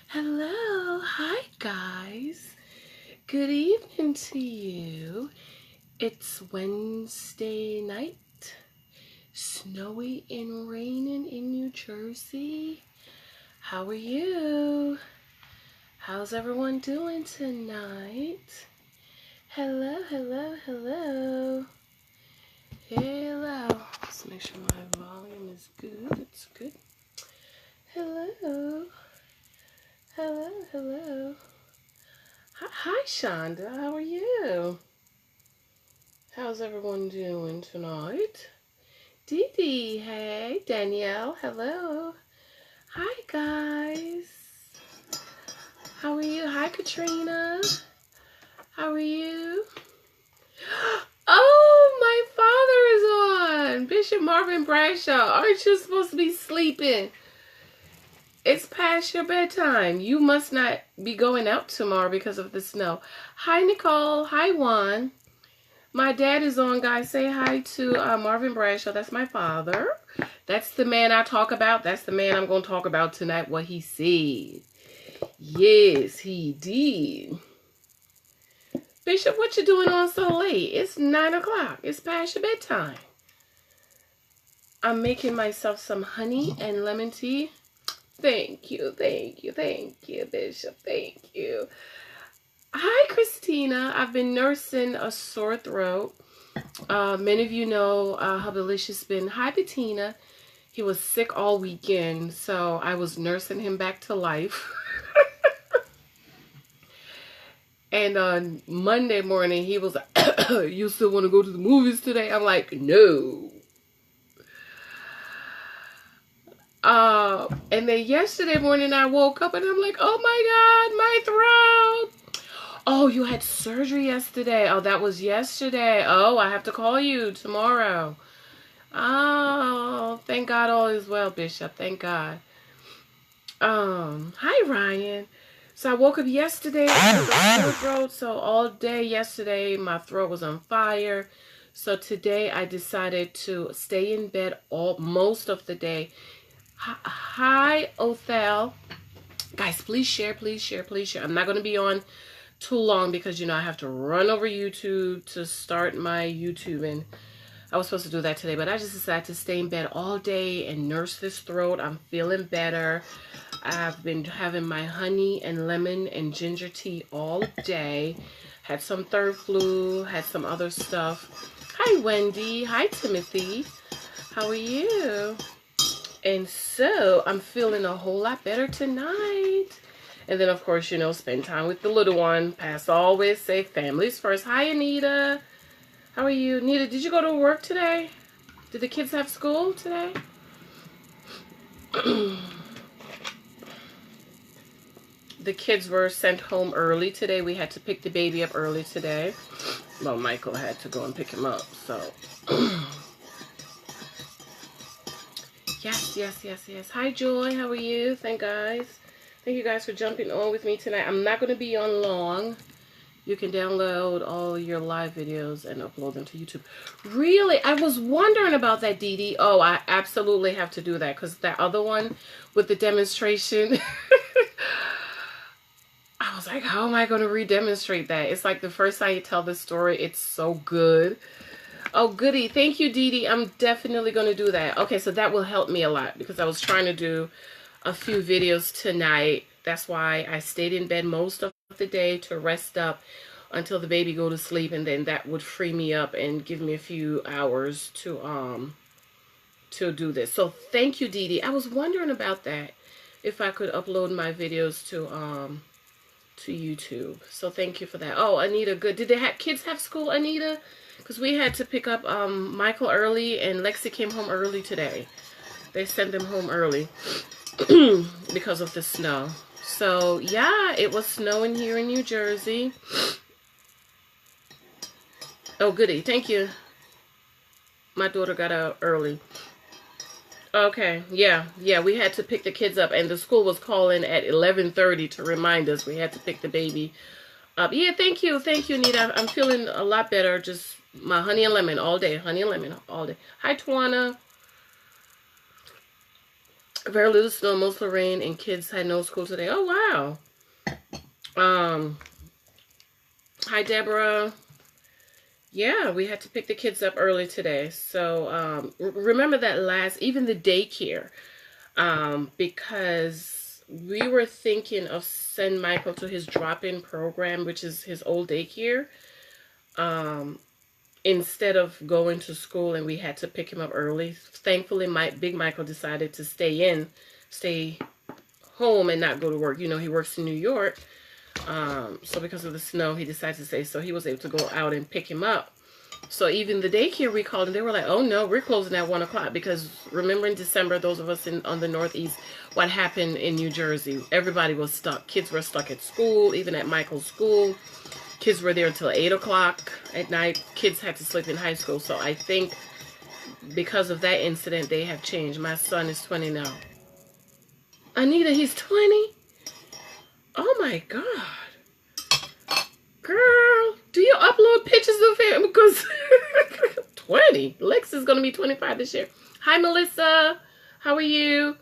Hello, hi guys. Good evening to you. It's Wednesday night, snowy and raining in New Jersey. How are you? How's everyone doing tonight? Hello, hello, hello. Hello. Let's make sure my volume is good. It's good. Hello. Hello, hello. Hi, Shonda. How are you? How's everyone doing tonight? Dee Dee, hey. Danielle, hello. Hi, guys. How are you? Hi, Katrina. How are you? Oh, my father is on. Bishop Marvin Bradshaw. Aren't you supposed to be sleeping? It's past your bedtime. You must not be going out tomorrow because of the snow. Hi, Nicole. Hi, Juan. My dad is on, guys. Say hi to Marvin Bradshaw. That's my father. That's the man I talk about. That's the man I'm going to talk about tonight, what he said. Yes, he did. Bishop, what you doing on so late? It's 9 o'clock. It's past your bedtime. I'm making myself some honey and lemon tea. Thank you, thank you, thank you, Bishop. Thank you. Hi, Christina. I've been nursing a sore throat. Many of you know how delicious been. Hi, Bettina. He was sick all weekend, so I was nursing him back to life. And on Monday morning, he was like, you still want to go to the movies today? I'm like, no. And then yesterday morning, I woke up and I'm like, oh my God, my throat. Oh, you had surgery yesterday. Oh, that was yesterday. Oh, I have to call you tomorrow. Oh, thank God all is well, Bishop. Thank God. Hi, Ryan. So I woke up yesterday with a sore throat. So all day yesterday, my throat was on fire. So today I decided to stay in bed most of the day. Hi, Othel. Guys, please share, please share, please share. I'm not going to be on too long because, you know, I have to run over YouTube to start my YouTube. And I was supposed to do that today, but I just decided to stay in bed all day and nurse this throat. I'm feeling better. I've been having my honey and lemon and ginger tea all day. Had some third flu, had some other stuff. Hi, Wendy. Hi, Timothy. How are you? And so I'm feeling a whole lot better tonight. And then, of course, you know, spend time with the little one. Pastor always say families first. Hi, Anita. How are you? Anita, did you go to work today? Did the kids have school today? The kids were sent home early today. We had to pick the baby up early today. Well, Michael had to go and pick him up, so... Yes. Hi, Joy. How are you? Thank you guys for jumping on with me tonight. I'm not going to be on long. You can download all your live videos and upload them to YouTube. Really? I was wondering about that, Dee Dee. Oh, I absolutely have to do that because that other one with the demonstration... I was like, how am I going to re-demonstrate that? It's like the first time you tell this story, it's so good. Oh, goody. Thank you, Dee Dee. I'm definitely going to do that. Okay, so that will help me a lot because I was trying to do a few videos tonight. That's why I stayed in bed most of the day to rest up until the baby go to sleep, and then that would free me up and give me a few hours to do this. So thank you, Dee Dee. I was wondering about that, if I could upload my videos to YouTube. So thank you for that. Oh, Anita, good. Did the kids have school, Anita? Because we had to pick up Michael early, and Lexi came home early today. They sent them home early because of the snow. So, yeah, it was snowing here in New Jersey. Oh, goody. Thank you. My daughter got out early. Okay, yeah, we had to pick the kids up, and the school was calling at 11:30 to remind us we had to pick the baby up. Yeah, thank you, Nita. I'm feeling a lot better. Just my honey and lemon all day, honey and lemon all day. Hi, Tawana. Very little snow, mostly rain, and kids had no school today. Oh, wow. Hi, Deborah. Yeah, we had to pick the kids up early today. So, remember that even the daycare, because we were thinking of send Michael to his drop-in program, which is his old daycare, instead of going to school, and we had to pick him up early. Thankfully, Big Michael decided to stay home and not go to work. You know, he works in New York. So because of the snow, he decided to stay. So he was able to go out and pick him up. So even the daycare we called, and they were like, oh no, we're closing at 1 o'clock. Because remember in December, those of us on the Northeast, what happened in New Jersey, everybody was stuck. Kids were stuck at school, even at Michael's school. Kids were there until 8 o'clock at night. Kids had to sleep in high school. So I think because of that incident, they have changed. My son is 20 now. Anita, he's 20? Oh my God. Girl, do you upload pictures of him? Because 20. Lex is going to be 25 this year. Hi, Melissa. How are you?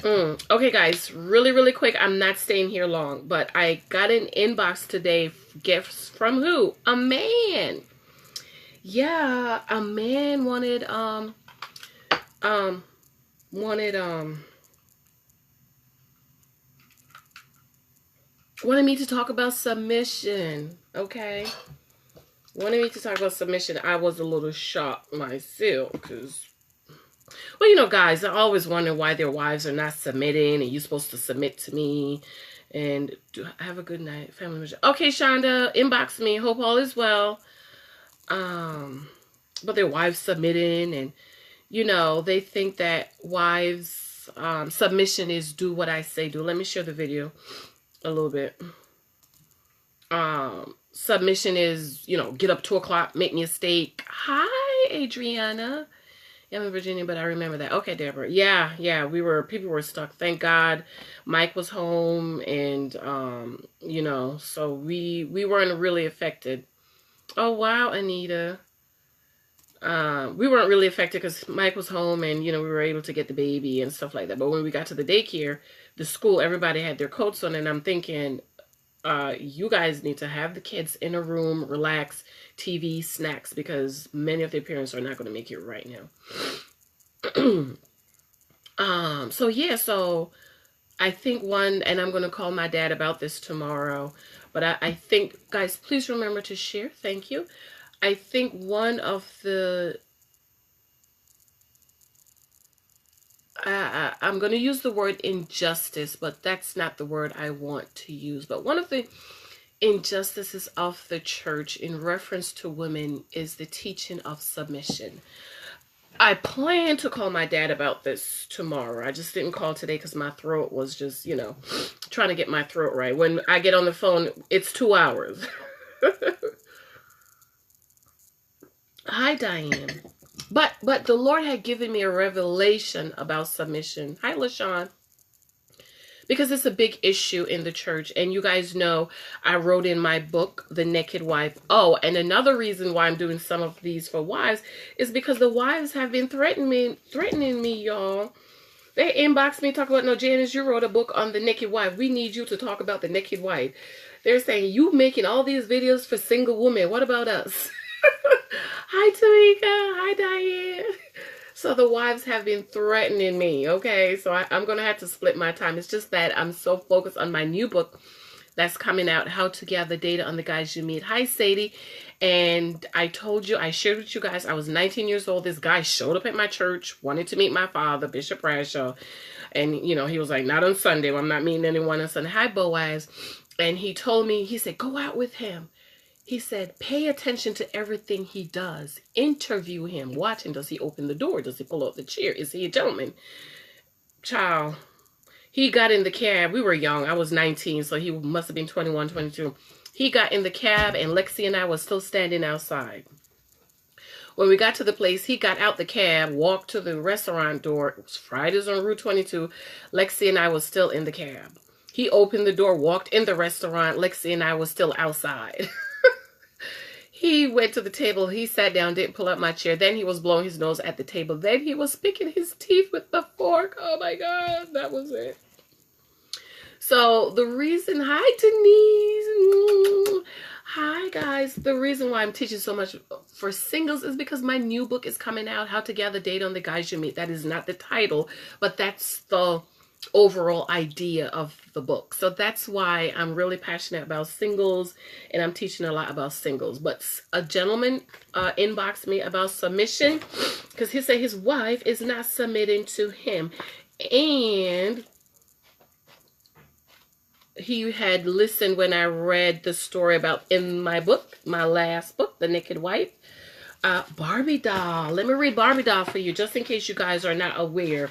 Okay, guys, really quick. I'm not staying here long, but I got an inbox today. Gifts from who? A man. Yeah, a man wanted me to talk about submission. Okay, wanted me to talk about submission. I was a little shocked myself because, well, you know, guys, I always wonder why their wives are not submitting, and you're supposed to submit to me. And have a good night, family mission. Okay, Shonda, inbox me. Hope all is well. But their wives submitting, and you know, they think that wives submission is do what I say do. Let me share the video a little bit. Submission is, you know, get up 2 o'clock, make me a steak. Hi, Adriana. Yeah, I'm in Virginia, but I remember that. Okay, Deborah. Yeah, people were stuck. Thank God Mike was home, and you know, so we weren't really affected. Oh wow, Anita. We weren't really affected because Mike was home, and you know, we were able to get the baby and stuff like that. But when we got to the daycare, the school, everybody had their coats on, and I'm thinking, you guys need to have the kids in a room, relax, TV, snacks, because many of their parents are not going to make it right now. So yeah, so I think and I'm going to call my dad about this tomorrow, but I think, guys, please remember to share. Thank you. I think one of the, I'm going to use the word injustice, but that's not the word I want to use. But one of the injustices of the church in reference to women is the teaching of submission. I plan to call my dad about this tomorrow. I just didn't call today because my throat was just, you know, trying to get my throat right. When I get on the phone, it's 2 hours. Hi, Diane. But the Lord had given me a revelation about submission. Hi, LaShawn. Because it's a big issue in the church. And you guys know I wrote in my book, The Naked Wife. Oh, and another reason why I'm doing some of these for wives is because the wives have been threatening me, y'all. They inboxed me, talk about, no, Janice, you wrote a book on the naked wife. We need you to talk about the naked wife. They're saying, you making all these videos for single women. What about us? Hi, Tamika. Hi, Diane. So the wives have been threatening me, okay? So I'm going to have to split my time. It's just that I'm so focused on my new book that's coming out, How to Gather Data on the Guys You Meet. Hi, Sadie. And I shared with you guys, I was 19 years old. This guy showed up at my church, wanted to meet my father, Bishop Bradshaw. And, you know, he was like, not on Sunday. Well, I'm not meeting anyone on Sunday. Hi, Boaz. And he told me, he said, go out with him. He said, pay attention to everything he does. Interview him. Watch him. Does he open the door? Does he pull out the chair? Is he a gentleman? Child, he got in the cab. We were young. I was 19, so he must have been 21, 22. He got in the cab, and Lexi and I were still standing outside. When we got to the place, he got out the cab, walked to the restaurant door. It was Fridays on Route 22. Lexi and I were still in the cab. He opened the door, walked in the restaurant. Lexi and I were still outside. He went to the table. He sat down, didn't pull up my chair. Then he was blowing his nose at the table. Then he was picking his teeth with the fork. Oh my God, that was it. So the reason, hi Denise. Hi guys. The reason why I'm teaching so much for singles is because my new book is coming out, How to Gather Date on the Guys You Meet. That is not the title, but that's the overall idea of the book. So that's why I'm really passionate about singles, and I'm teaching a lot about singles. But a gentleman inboxed me about submission because he said his wife is not submitting to him, and he had listened when I read the story about in my book, my last book, The Naked Wife, Barbie doll. Let me read Barbie doll for you just in case you guys are not aware,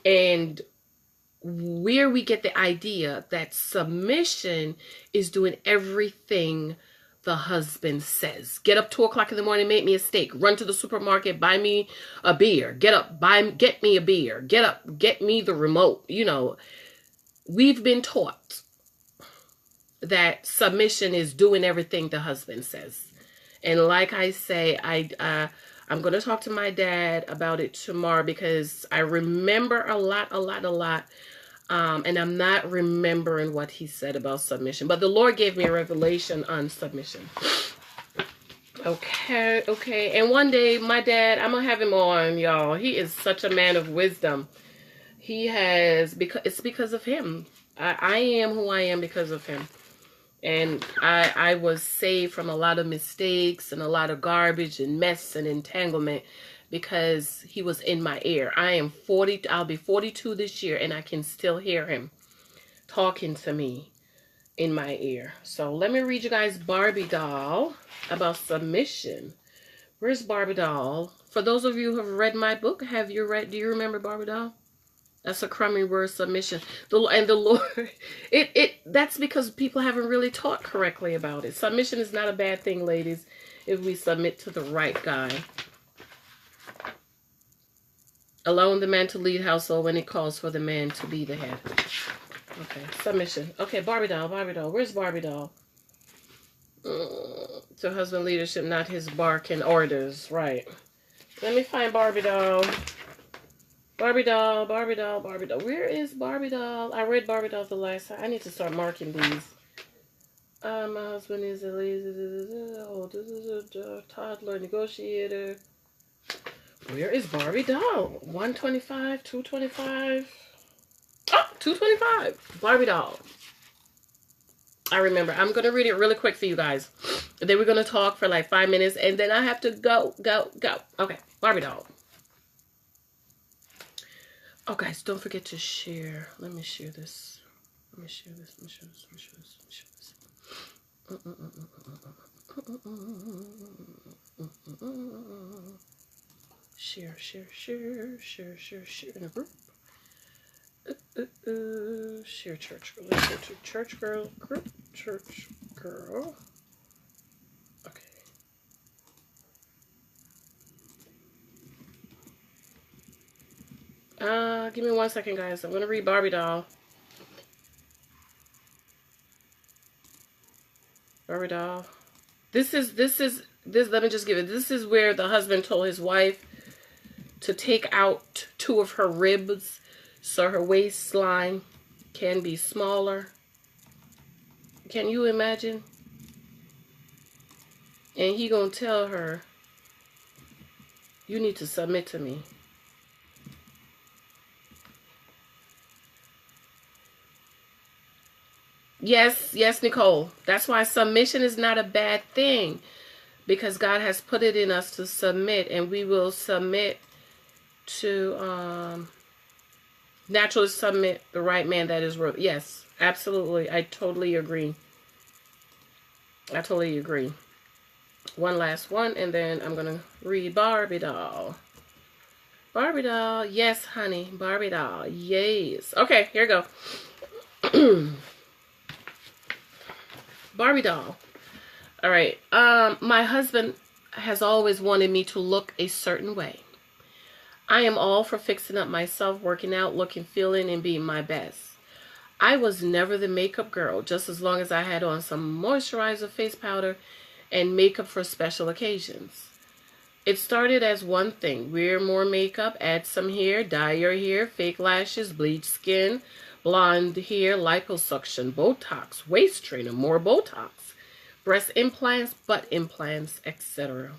and where we get the idea that submission is doing everything the husband says. Get up 2 o'clock in the morning, make me a steak. Run to the supermarket, buy me a beer. Get up, get me a beer. Get up, get me the remote. You know, we've been taught that submission is doing everything the husband says. And like I say, I'm going to talk to my dad about it tomorrow because I remember a lot. And I'm not remembering what he said about submission. But the Lord gave me a revelation on submission. Okay. And one day, my dad, I'm going to have him on, y'all. He is such a man of wisdom. It's because of him. I am who I am because of him. And I was saved from a lot of mistakes and a lot of garbage and mess and entanglement because he was in my ear. I am 40. I'll be 42 this year, and I can still hear him talking to me in my ear. So let me read you guys Barbie doll about submission. Where's Barbie doll? For those of you who have read my book, do you remember Barbie doll? That's a crummy word, submission. The Lord, that's because people haven't really taught correctly about it. Submission is not a bad thing, ladies, if we submit to the right guy. Allowing the man to lead household when it calls for the man to be the head. Okay, submission. Okay, Barbie doll. Where's Barbie doll? To husband leadership, not his barking orders. Right. Let me find Barbie doll. Barbie doll. Where is Barbie doll? I read Barbie doll the last time. I need to start marking these. My husband is a lazy, this is a toddler negotiator. Where is Barbie doll? 125, 225. Oh, 225. Barbie doll. I remember. I'm going to read it really quick for you guys. Then we're going to talk for like 5 minutes. And then I have to go. Okay. Barbie doll. Oh, guys, don't forget to share. Let me share this. Share in a group. Share church girl. Let's go to church girl group. Church girl. Okay. Give me 1 second, guys. I'm gonna read Barbie doll. Barbie doll. This is let me just give it. This is where the husband told his wife to take out 2 of her ribs so her waistline can be smaller. Can you imagine? And he gonna tell her, you need to submit to me. Yes, Nicole. That's why submission is not a bad thing. Because God has put it in us to submit, and we will submit to naturally submit the right man that is worth. Yes, absolutely. I totally agree. One last one, and then I'm gonna read Barbie doll. Barbie doll, yes, honey. Barbie doll, yes. Okay, here we go. Barbie doll. All right. My husband has always wanted me to look a certain way. I am all for fixing up myself, working out, looking, feeling, and being my best. I was never the makeup girl, just as long as I had on some moisturizer, face powder, and makeup for special occasions. It started as one thing: wear more makeup, add some hair, dye your hair, fake lashes, bleach skin, blonde hair, liposuction, Botox, waist trainer, more Botox, breast implants, butt implants, etc.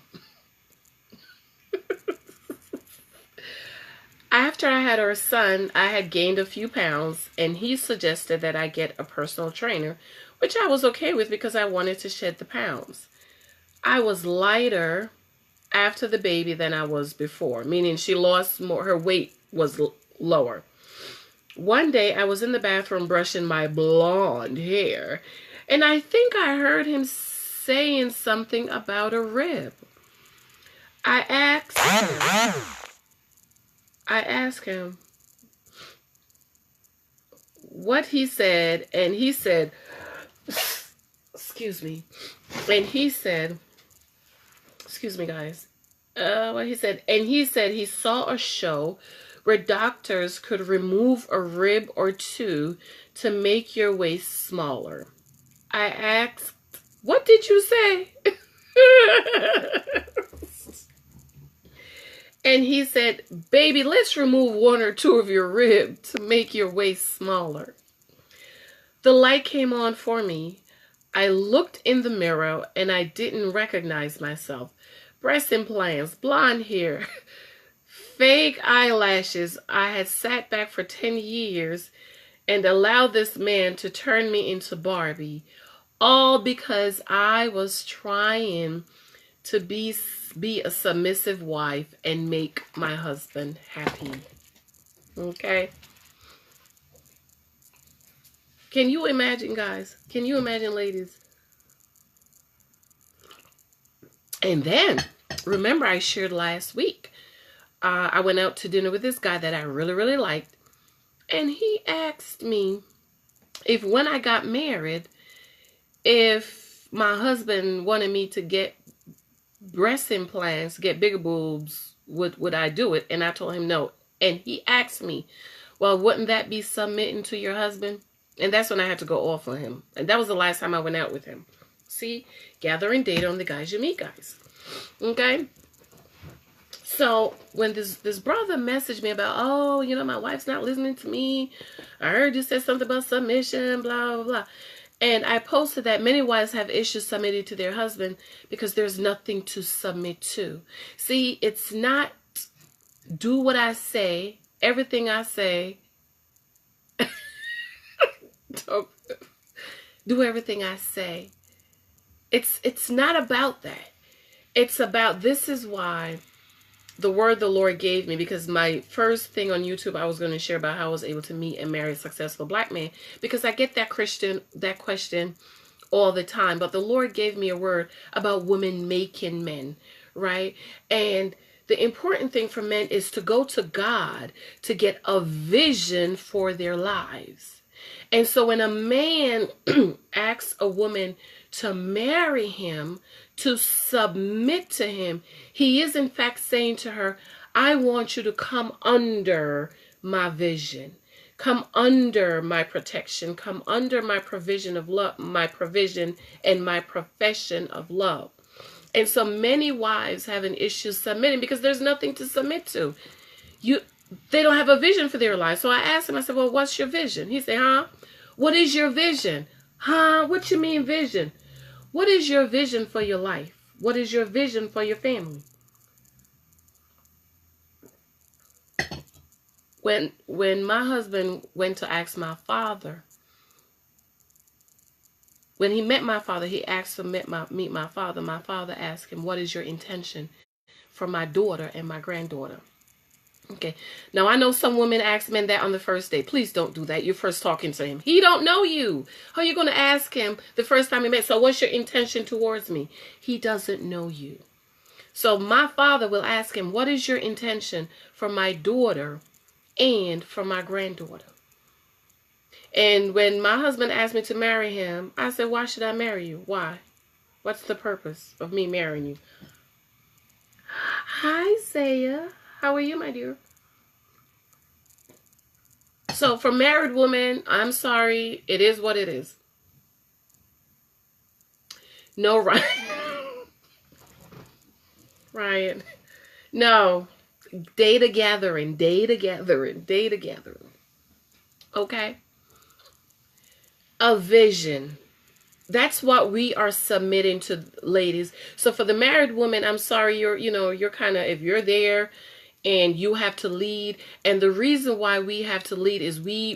After I had our son, I had gained a few pounds, and he suggested that I get a personal trainer, which I was okay with because I wanted to shed the pounds. I was lighter after the baby than I was before, meaning she lost more, her weight was lower. One day I was in the bathroom brushing my blonde hair, and I think I heard him saying something about a rib. I asked him what he said, and he said, excuse me, and he said, excuse me guys, what he said, and he said he saw a show where doctors could remove a rib or two to make your waist smaller. I asked, what did you say? And he said, baby, let's remove one or two of your rib to make your waist smaller. The light came on for me. I looked in the mirror and I didn't recognize myself. Breast implants, blonde hair, fake eyelashes. I had sat back for 10 years and allowed this man to turn me into Barbie. All because I was trying to be a submissive wife and make my husband happy. Okay? Can you imagine, guys? Can you imagine, ladies? And then, remember I shared last week, I went out to dinner with this guy that I really, really liked. And he asked me if when I got married, if my husband wanted me to get breast implants, get bigger boobs, would I do it? And I told him no. And he asked me, well, wouldn't that be submitting to your husband? And that's when I had to go off on him. And that was the last time I went out with him. See, gathering data on the guys you meet, guys. Okay? So when this brother messaged me about, oh, you know, my wife's not listening to me. I heard you said something about submission, blah, blah, blah. And I posted that many wives have issues submitting to their husband because there's nothing to submit to. See, it's not do what I say, everything I say. Don't do everything I say. It's not about that. It's about, this is why the word the Lord gave me, because my first thing on YouTube, I was going to share about how I was able to meet and marry a successful black man, because I get that question all the time. But the Lord gave me a word about women making men, right? And the important thing for men is to go to God to get a vision for their lives. And so when a man asks a woman to marry him, to submit to him, he is in fact saying to her, I want you to come under my vision. Come under my protection. Come under my provision of love, my provision and my profession of love. And so many wives have an issue submitting because there's nothing to submit to. They don't have a vision for their life. So I asked him, I said, well, what's your vision? He said, huh? What is your vision? Huh? What you mean vision? What is your vision for your life? What is your vision for your family? When my husband went to ask my father, when he met my father, he asked to meet my father. My father asked him, what is your intention for my daughter and my granddaughter? Okay. Now, I know some women ask men that on the first date. Please don't do that. You're first talking to him. He don't know you. How are you going to ask him the first time he met? So what's your intention towards me? He doesn't know you. So my father will ask him, what is your intention for my daughter and for my granddaughter? And when my husband asked me to marry him, I said, why should I marry you? Why? What's the purpose of me marrying you? Hi, Saya. How are you, my dear? So for married women, I'm sorry. It is what it is. No right. Ryan. No. Data gathering, data gathering, data gathering. Okay? A vision. That's what we are submitting to, ladies. So for the married woman, I'm sorry, you're kind of, if you're there and you have to lead, and the reason why we have to lead is we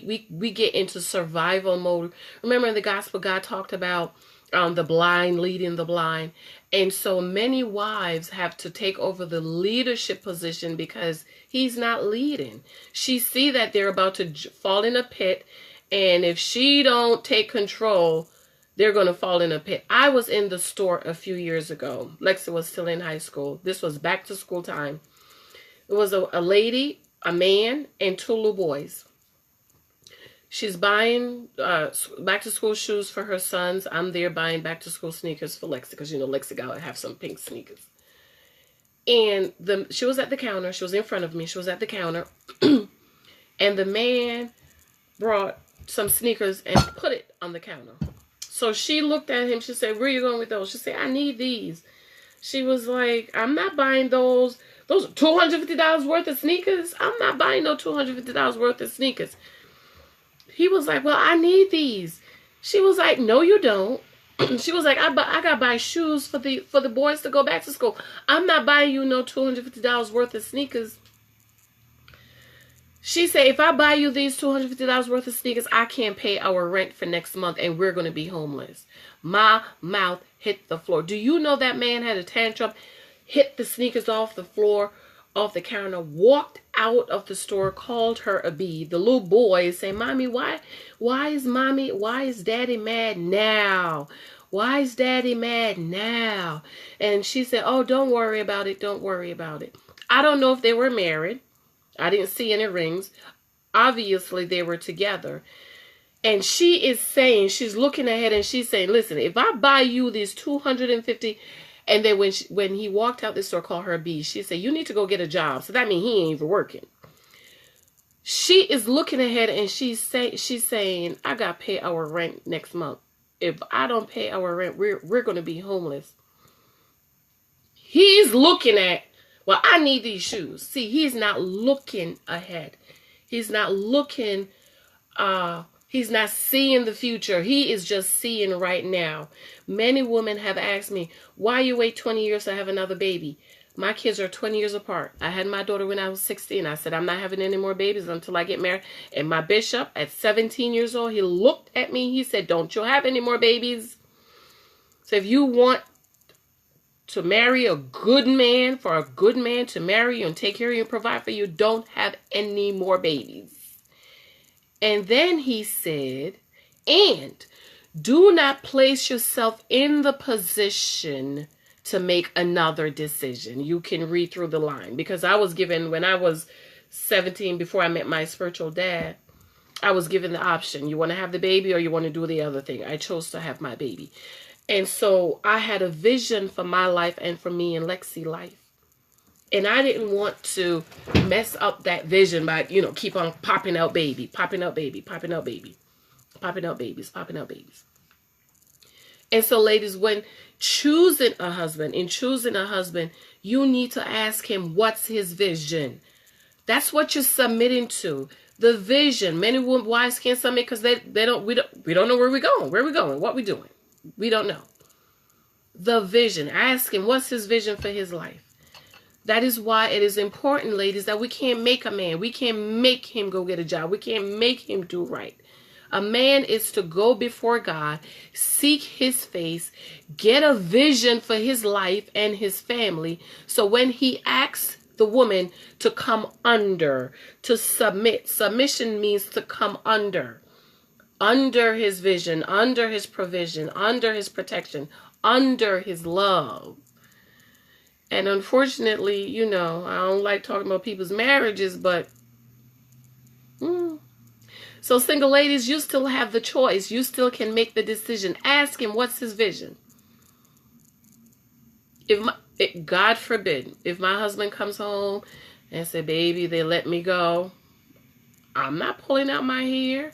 get into survival mode. Remember in the gospel, God talked about the blind leading the blind. And so many wives have to take over the leadership position because he's not leading. She see that they're about to fall in a pit, and if she don't take control, they're going to fall in a pit. I was in the store a few years ago. Lexi was still in high school. This was back to school time. It was a lady, a man, and two little boys. She's buying back to school shoes for her sons. I'm there buying back to school sneakers for Lexi because Lexi got to have some pink sneakers. And she was at the counter. She was in front of me. She was at the counter. And the man brought some sneakers and put it on the counter. So she looked at him. She said, "Where are you going with those?" She said, "I need these." She was like, "I'm not buying those. Those are $250 worth of sneakers. I'm not buying no $250 worth of sneakers." He was like, "Well, I need these." She was like, "No, you don't." She was like, I got to buy shoes for the boys to go back to school. I'm not buying you no $250 worth of sneakers. She said, "If I buy you these $250 worth of sneakers, I can't pay our rent for next month and we're going to be homeless." My mouth hit the floor. Do you know that man had a tantrum, hit the sneakers off the floor, off the counter, walked out of the store, called her a bee. The little boys say, "Mommy, why is Daddy mad now? Why is Daddy mad now?" And she said, "Oh, don't worry about it. Don't worry about it." I don't know if they were married. I didn't see any rings. Obviously, they were together. And she is saying, she's looking ahead and she's saying, "Listen, if I buy you these 250, and then when he walked out the store, called her a bee, she said, "You need to go get a job." So that means he ain't even working. She is looking ahead and she's saying, "I got to pay our rent next month. If I don't pay our rent, we're going to be homeless." He's looking at, "Well, I need these shoes." See, he's not looking ahead. He's not looking, he's not seeing the future. He is just seeing right now. Many women have asked me, "Why you wait 20 years to have another baby?" My kids are 20 years apart. I had my daughter when I was 16. I said, "I'm not having any more babies until I get married." And my bishop at 17 years old, he looked at me. He said, "Don't you have any more babies?" So if you want to marry a good man, for a good man to marry you and take care of you and provide for you, don't have any more babies. And then he said, "And do not place yourself in the position to make another decision." You can read through the line, because I was given, when I was 17, before I met my spiritual dad, I was given the option. You want to have the baby or you want to do the other thing? I chose to have my baby. And so I had a vision for my life and for me and Lexi's life. And I didn't want to mess up that vision by, keep on popping out baby, popping out baby, popping out baby, popping out babies, popping out babies. And so, ladies, when choosing a husband, you need to ask him, what's his vision? That's what you're submitting to. The vision. Many wives can't submit because we don't know where we're going. Where are we going? What we doing? We don't know. The vision. Ask him, what's his vision for his life? That is why it is important, ladies, that we can't make a man. We can't make him go get a job. We can't make him do right. A man is to go before God, seek his face, get a vision for his life and his family. So when he asks the woman to come under, to submit, submission means to come under his vision, under his provision, under his protection, under his love. And unfortunately, I don't like talking about people's marriages, but so single ladies, you still have the choice. You still can make the decision. Ask him, what's his vision? God forbid, if my husband comes home and say, "Baby, they let me go," I'm not pulling out my hair.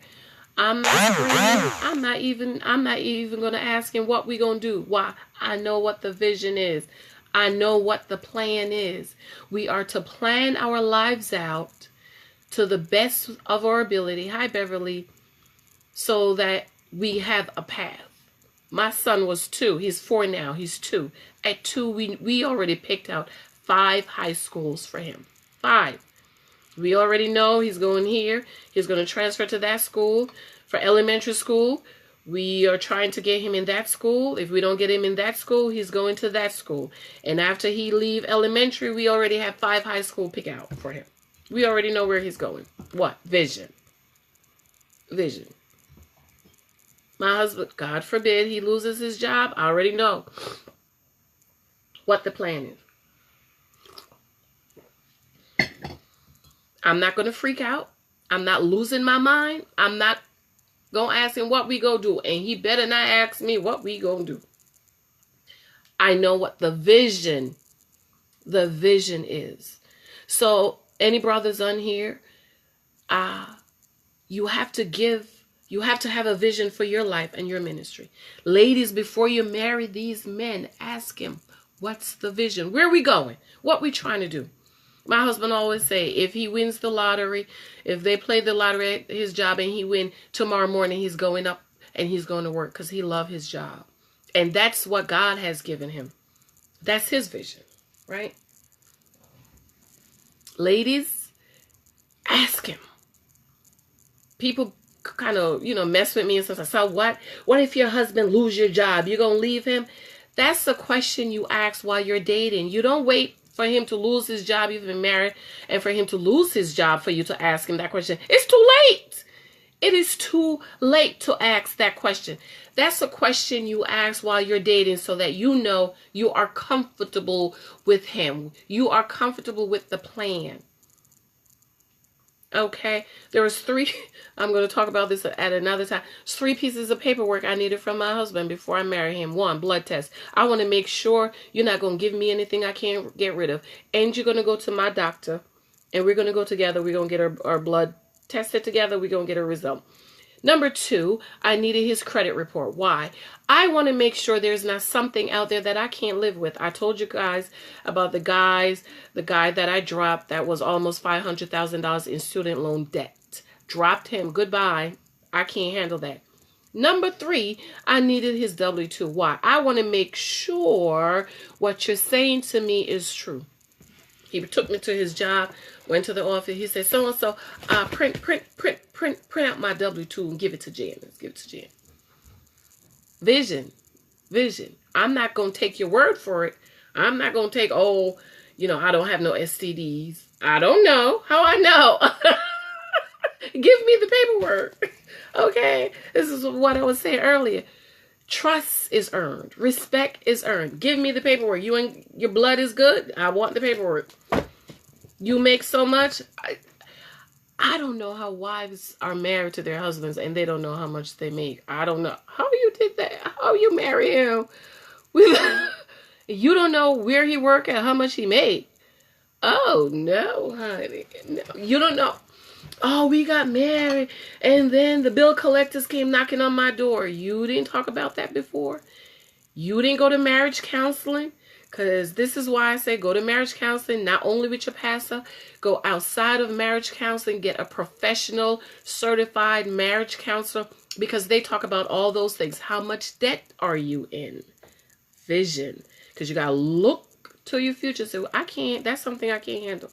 I'm not screaming. I'm not even going to ask him what we going to do. Why? I know what the vision is. I know what the plan is. We are to plan our lives out to the best of our ability. Hi, Beverly. So that we have a path. My son was 2. He's 4 now. He's 2. At 2, we already picked out 5 high schools for him. 5. We already know he's going here. He's going to transfer to that school. For elementary school, we are trying to get him in that school. If we don't get him in that school, he's going to that school. And after he leave elementary, we already have 5 high school pick out for him. We already know where he's going. What? Vision. Vision. My husband, God forbid he loses his job. I already know what the plan is. I'm not going to freak out. I'm not losing my mind. I'm not going to ask him what we go do. And he better not ask me what we going to do. I know what the vision is. So any brothers on here, you have to have a vision for your life and your ministry. Ladies, before you marry these men, ask him, what's the vision? Where are we going? What we trying to do? My husband always say, if he wins the lottery, if they play the lottery at his job and he win, tomorrow morning he's going up and he's going to work because he loves his job. And that's what God has given him. That's his vision, right? Ladies, ask him. People kind of, mess with me and stuff. So what if your husband lose your job? You gonna leave him? That's a question you ask while you're dating. You don't wait for him to lose his job. You've been married, and for him to lose his job for you to ask him that question. It's too late. It is too late to ask that question. That's a question you ask while you're dating so that you know you are comfortable with him. You are comfortable with the plan. Okay, there was 3, I'm going to talk about this at another time. There's 3 pieces of paperwork I needed from my husband before I marry him. 1, blood test. I want to make sure you're not going to give me anything I can't get rid of. And you're going to go to my doctor, and we're going to go together. We're going to get our blood tested together. We're going to get a result. Number 2, I needed his credit report. Why? I want to make sure there's not something out there that I can't live with. I told you guys about the guy that I dropped that was almost $500,000 in student loan debt. Dropped him. Goodbye. I can't handle that. Number 3, I needed his W-2. Why? I want to make sure what you're saying to me is true. He took me to his job, went to the office. He said, so-and-so, print out my W-2 and give it to Janice. Give it to Janice. Vision. I'm not going to take your word for it. I'm not going to take, I don't have no STDs. I don't know. How I know? Give me the paperwork. Okay? This is what I was saying earlier. Trust is earned. Respect is earned. Give me the paperwork. Your blood is good. I want the paperwork. You make so much. I don't know how wives are married to their husbands and they don't know how much they make. I don't know. How you did that? How you marry him? You don't know where he worked and how much he made. Oh, no, honey. No, you don't know. Oh, we got married, and then the bill collectors came knocking on my door. You didn't talk about that before? You didn't go to marriage counseling? Because this is why I say go to marriage counseling, not only with your pastor, go outside of marriage counseling, get a professional, certified marriage counselor, because they talk about all those things. How much debt are you in? Vision. Because you got to look to your future. So that's something I can't handle.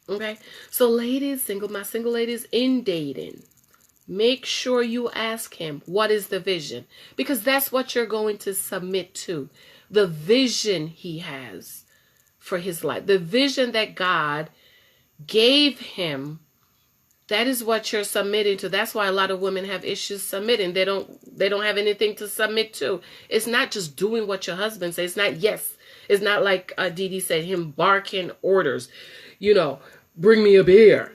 Okay, so ladies, my single ladies in dating, make sure you ask him, what is the vision? Because that's what you're going to submit to. The vision he has for his life. The vision that God gave him, that is what you're submitting to. That's why a lot of women have issues submitting. They don't have anything to submit to. It's not just doing what your husband says. It's not yes. It's not like Dee Dee said, him barking orders. Bring me a beer.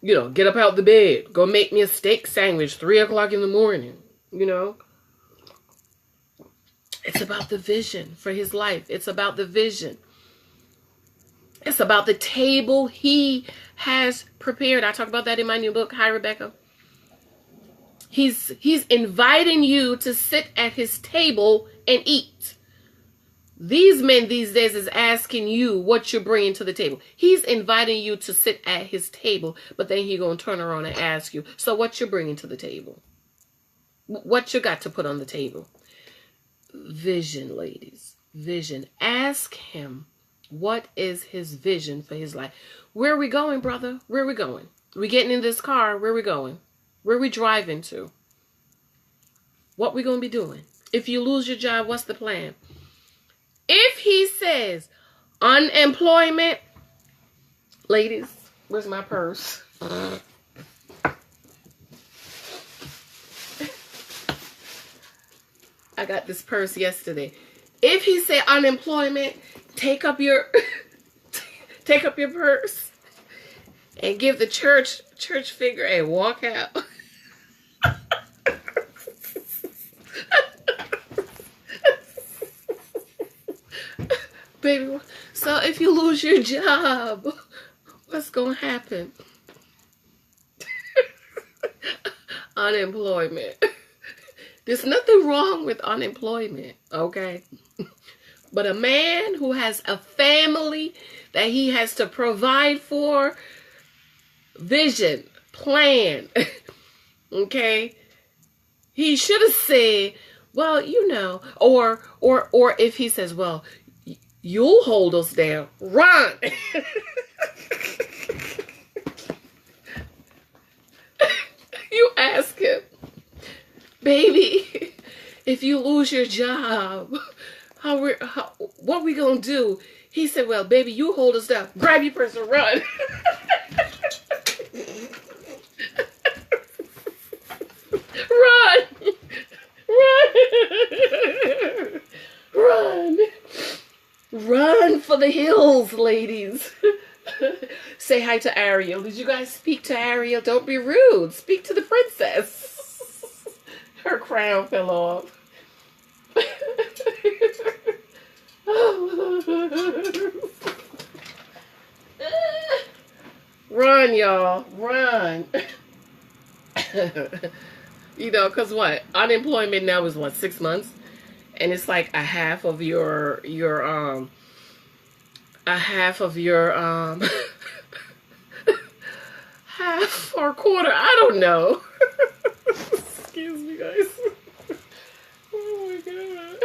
Get up out the bed. Go make me a steak sandwich 3 o'clock in the morning. It's about the vision for his life. It's about the vision. It's about the table he has prepared. I talk about that in my new book. Hi, Rebecca. He's inviting you to sit at his table and eat. These men these days is asking you what you're bringing to the table. He's inviting you to sit at his table, but then he gonna turn around and ask you, so what you're bringing to the table? What you got to put on the table? Vision, ladies. Vision. Ask him, what is his vision for his life? Where are we going, brother? Where are we going? We getting in this car. Where are we going? Where are we driving to? What we going to be doing? If you lose your job, what's the plan? If he says unemployment, ladies, where's my purse? I got this purse yesterday. If he say unemployment, take up your purse and give the church figure and walk out. Baby, so if you lose your job, what's gonna happen? Unemployment. There's nothing wrong with unemployment, okay? But a man who has a family that he has to provide for, vision, plan, okay? He should have said, well, you know, or if he says, well, you'll hold us down, run. You ask him, baby, if you lose your job, what we gonna do? He said, well, baby, you hold us down. Grab your purse and run. Run. Run. Run. Run for the hills, ladies. Say hi to Ariel. Did you guys speak to Ariel? Don't be rude. Speak to the princess. Her crown fell off. Run, y'all. Run. You know, because what? Unemployment now is what, 6 months? And it's like a half of your half or quarter. I don't know. Excuse me, guys. Oh my God.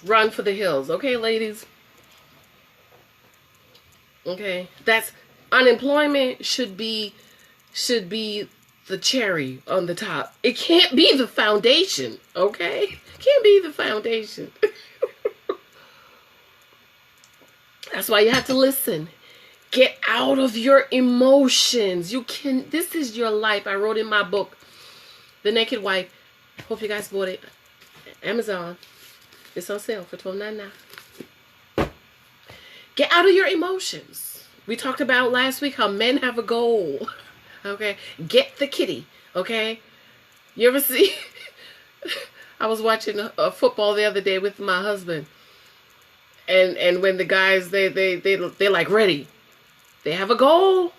Run for the hills, okay, ladies? Okay, that's unemployment should be the cherry on the top. It can't be the foundation, okay? Can't be the foundation. That's why you have to listen. Get out of your emotions. You can. This is your life. I wrote in my book, The Naked Wife. Hope you guys bought it. Amazon. It's on sale for $12.99. Get out of your emotions. We talked about last week how men have a goal. Okay? Get the kitty. Okay? You ever see? I was watching a football the other day with my husband. And when the guys, they're like ready. They have a goal.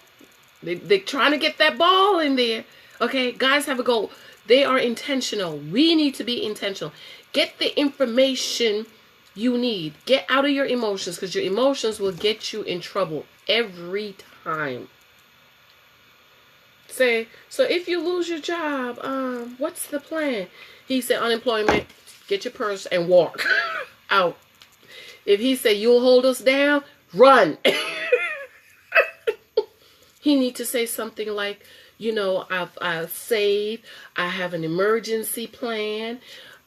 They're trying to get that ball in there. Okay? Guys have a goal. They are intentional. We need to be intentional. Get the information you need. Get out of your emotions, because your emotions will get you in trouble every time. Say, so if you lose your job, what's the plan? He said unemployment, get your purse and walk out. If he said you'll hold us down, run. He need to say something like, you know, I've saved, I have an emergency plan.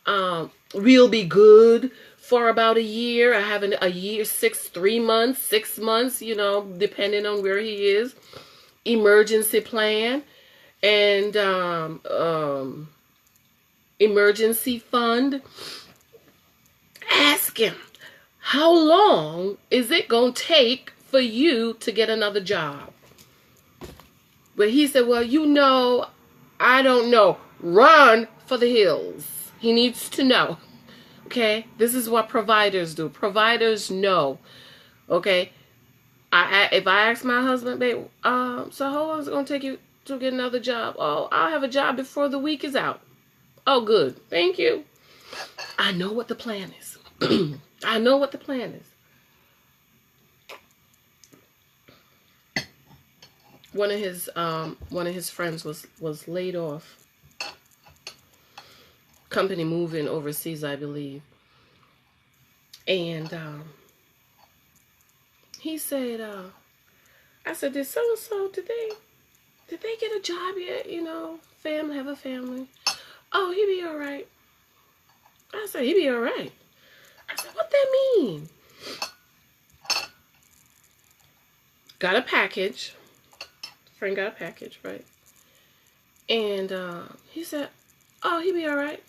We'll be good for about a year. I have a year, 3 months, 6 months, you know, depending on where he is. Emergency plan and emergency fund. Ask him, how long is it going to take for you to get another job? But he said, well, you know, I don't know. Run for the hills. He needs to know. Okay? This is what providers do. Providers know. Okay? If I ask my husband, babe, so how long is it gonna take you to get another job? Oh, I'll have a job before the week is out. Oh, good. Thank you. I know what the plan is. I know what the plan is. One of his friends was laid off. Company moving overseas, I believe. And he said, I said, did so-and-so, did they get a job yet? You know, family, have a family. Oh, he be all right. I said, he be all right. I said, what that mean? Got a package. Friend got a package, right? And he said, oh, he be all right.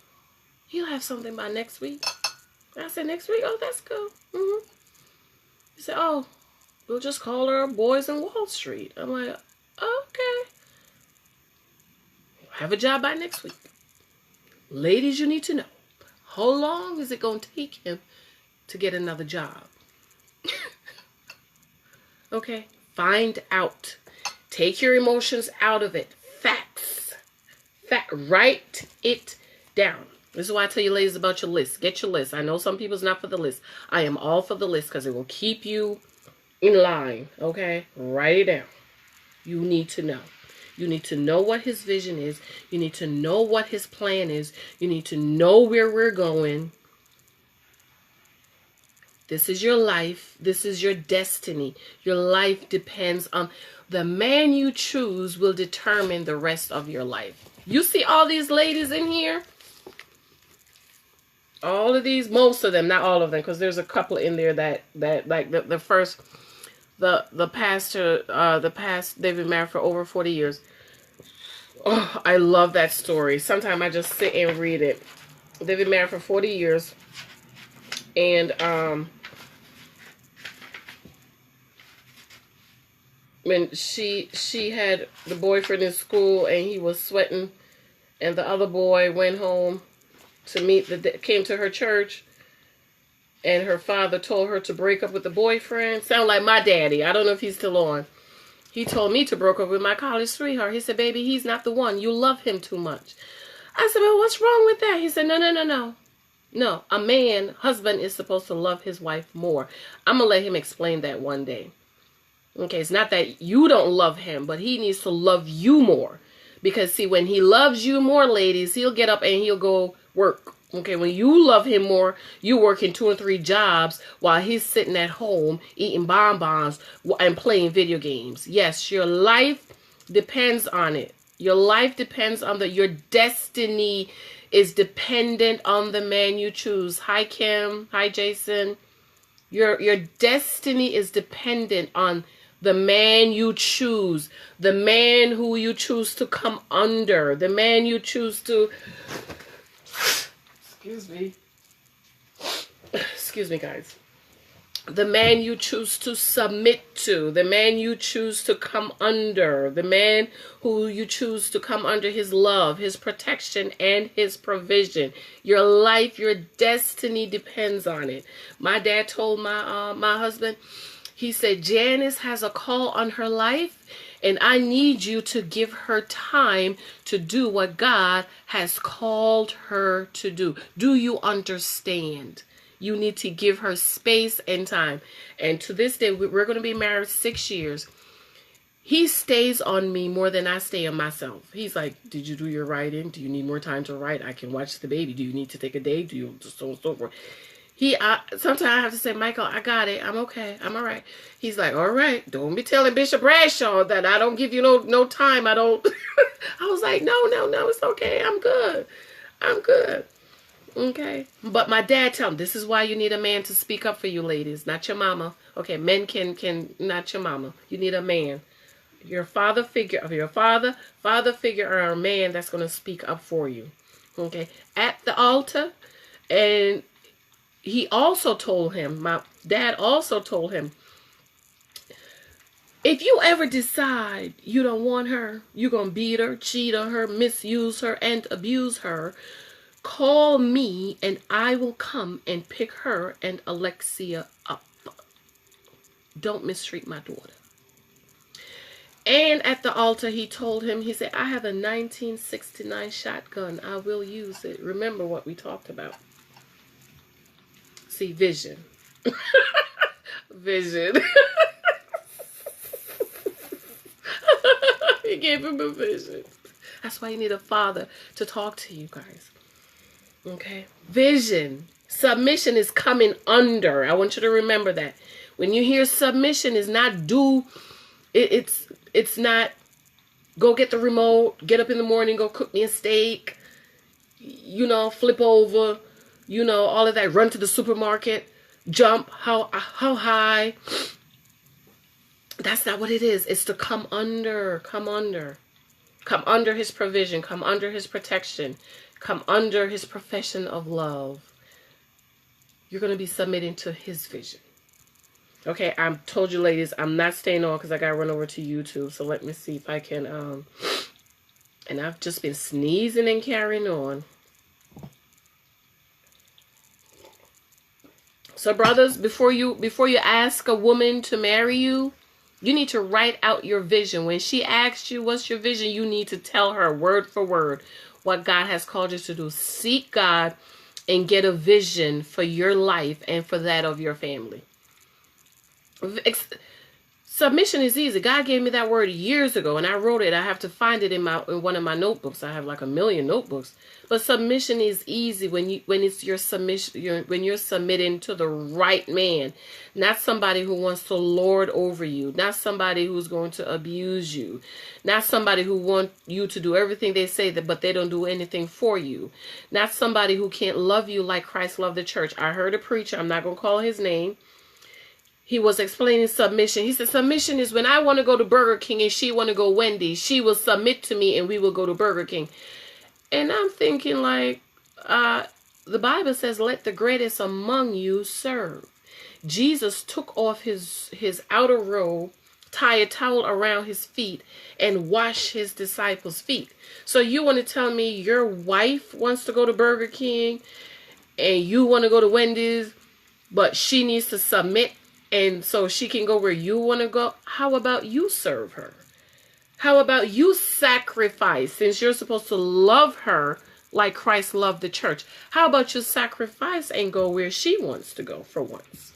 He'll have something by next week. I said, next week? Oh, that's cool. He said, oh, we'll just call her Boys in Wall Street. I'm like, okay. Have a job by next week. Ladies, you need to know, how long is it going to take him to get another job? Okay? Find out. Take your emotions out of it. Facts. Write it down. This is why I tell you ladies about your list. Get your list. I know some people's not for the list. I am all for the list because it will keep you in line. Okay? Write it down. You need to know. You need to know what his vision is. You need to know what his plan is. You need to know where we're going. This is your life. This is your destiny. Your life depends on the man you choose will determine the rest of your life. You see all these ladies in here? All of these, most of them, not all of them, because there's a couple in there that like the first, the pastor, they've been married for over 40 years. Oh, I love that story. Sometimes I just sit and read it. They've been married for 40 years. And when she had the boyfriend in school and he was sweating, and the other boy went home to came to her church, and her father told her to break up with the boyfriend. Sound like my daddy. I don't know if he's still on. He told me to break up with my college sweetheart. He said, baby, he's not the one. You love him too much. I said, well, what's wrong with that? He said, no. No, a man, husband is supposed to love his wife more. I'm going to let him explain that one day. Okay, it's not that you don't love him, but he needs to love you more. Because, see, when he loves you more, ladies, he'll get up and he'll go work. Okay, when you love him more, you working 2 or 3 jobs while he's sitting at home eating bonbons and playing video games. Yes, your life depends on it. Your life depends on your destiny is dependent on the man you choose. Hi, Kim. Hi, Jason. Your destiny is dependent on the man you choose. The man who you choose to come under. The man you choose to... Excuse me, guys. The man you choose to submit to. The man you choose to come under. The man who you choose to come under his love, his protection, and his provision. Your life, your destiny depends on it. My dad told my husband, he said, Janice has a call on her life, and I need you to give her time to do what God has called her to do. Do you understand? You need to give her space and time. And to this day, we're going to be married 6 years. He stays on me more than I stay on myself. He's like, did you do your writing? Do you need more time to write? I can watch the baby. Do you need to take a day? Do you so on and so forth? Sometimes I have to say, Michael, I got it. I'm okay. I'm all right. He's like, all right. Don't be telling Bishop Bradshaw that I don't give you no time. I don't. I was like, no. It's okay. I'm good. Okay. But my dad told me, this is why you need a man to speak up for you, ladies. Not your mama. Okay. Men can not your mama. You need a man. Your father figure or a man that's going to speak up for you. Okay. At the altar. And he also told him, my dad also told him, if you ever decide you don't want her, you're going to beat her, cheat on her, misuse her, and abuse her, call me and I will come and pick her and Alexia up. Don't mistreat my daughter. And at the altar, he told him, he said, I have a 1969 shotgun. I will use it. Remember what we talked about. See, vision. Vision. He gave him a vision. That's why you need a father to talk to you guys. Okay? Vision. Submission is coming under. I want you to remember that. When you hear submission is not do, it's not go get the remote, get up in the morning, go cook me a steak, you know, flip over, you know, all of that, run to the supermarket, jump, how high. That's not what it is. It's to come under. Come under his provision, come under his protection, come under his profession of love. You're going to be submitting to his vision. Okay, I told you, ladies, I'm not staying on because I got to run over to YouTube. So let me see if I can, and I've just been sneezing and carrying on. So brothers, before you ask a woman to marry you, you need to write out your vision. When she asks you what's your vision, you need to tell her word for word what God has called you to do. Seek God and get a vision for your life and for that of your family. Submission is easy. God gave me that word years ago, and I wrote it. I have to find it in one of my notebooks. I have like 1 million notebooks. But submission is easy when it's your submission. When you're submitting to the right man, not somebody who wants to lord over you, not somebody who's going to abuse you, not somebody who wants you to do everything they say but they don't do anything for you, not somebody who can't love you like Christ loved the church. I heard a preacher. I'm not going to call his name. He was explaining submission. He said, submission is when I want to go to Burger King and she want to go Wendy's. She will submit to me and we will go to Burger King. And I'm thinking like, the Bible says, let the greatest among you serve. Jesus took off his outer robe, tie a towel around his feet, and wash his disciples' feet. So you want to tell me your wife wants to go to Burger King and you want to go to Wendy's, but she needs to submit and so she can go where you want to go? How about you serve her? How about you sacrifice, since you're supposed to love her like Christ loved the church? How about you sacrifice and go where she wants to go for once?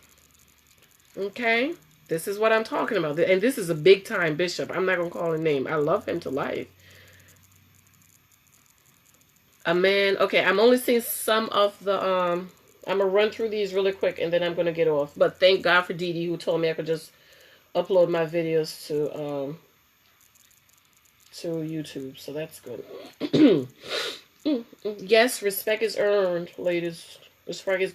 Okay? This is what I'm talking about. And this is a big time bishop. I'm not going to call his name. I love him to life. A man. Okay, I'm only seeing some of the... I'm going to run through these really quick and then I'm going to get off. But thank God for Dee Dee who told me I could just upload my videos to YouTube. So that's good. Yes, respect is earned, ladies.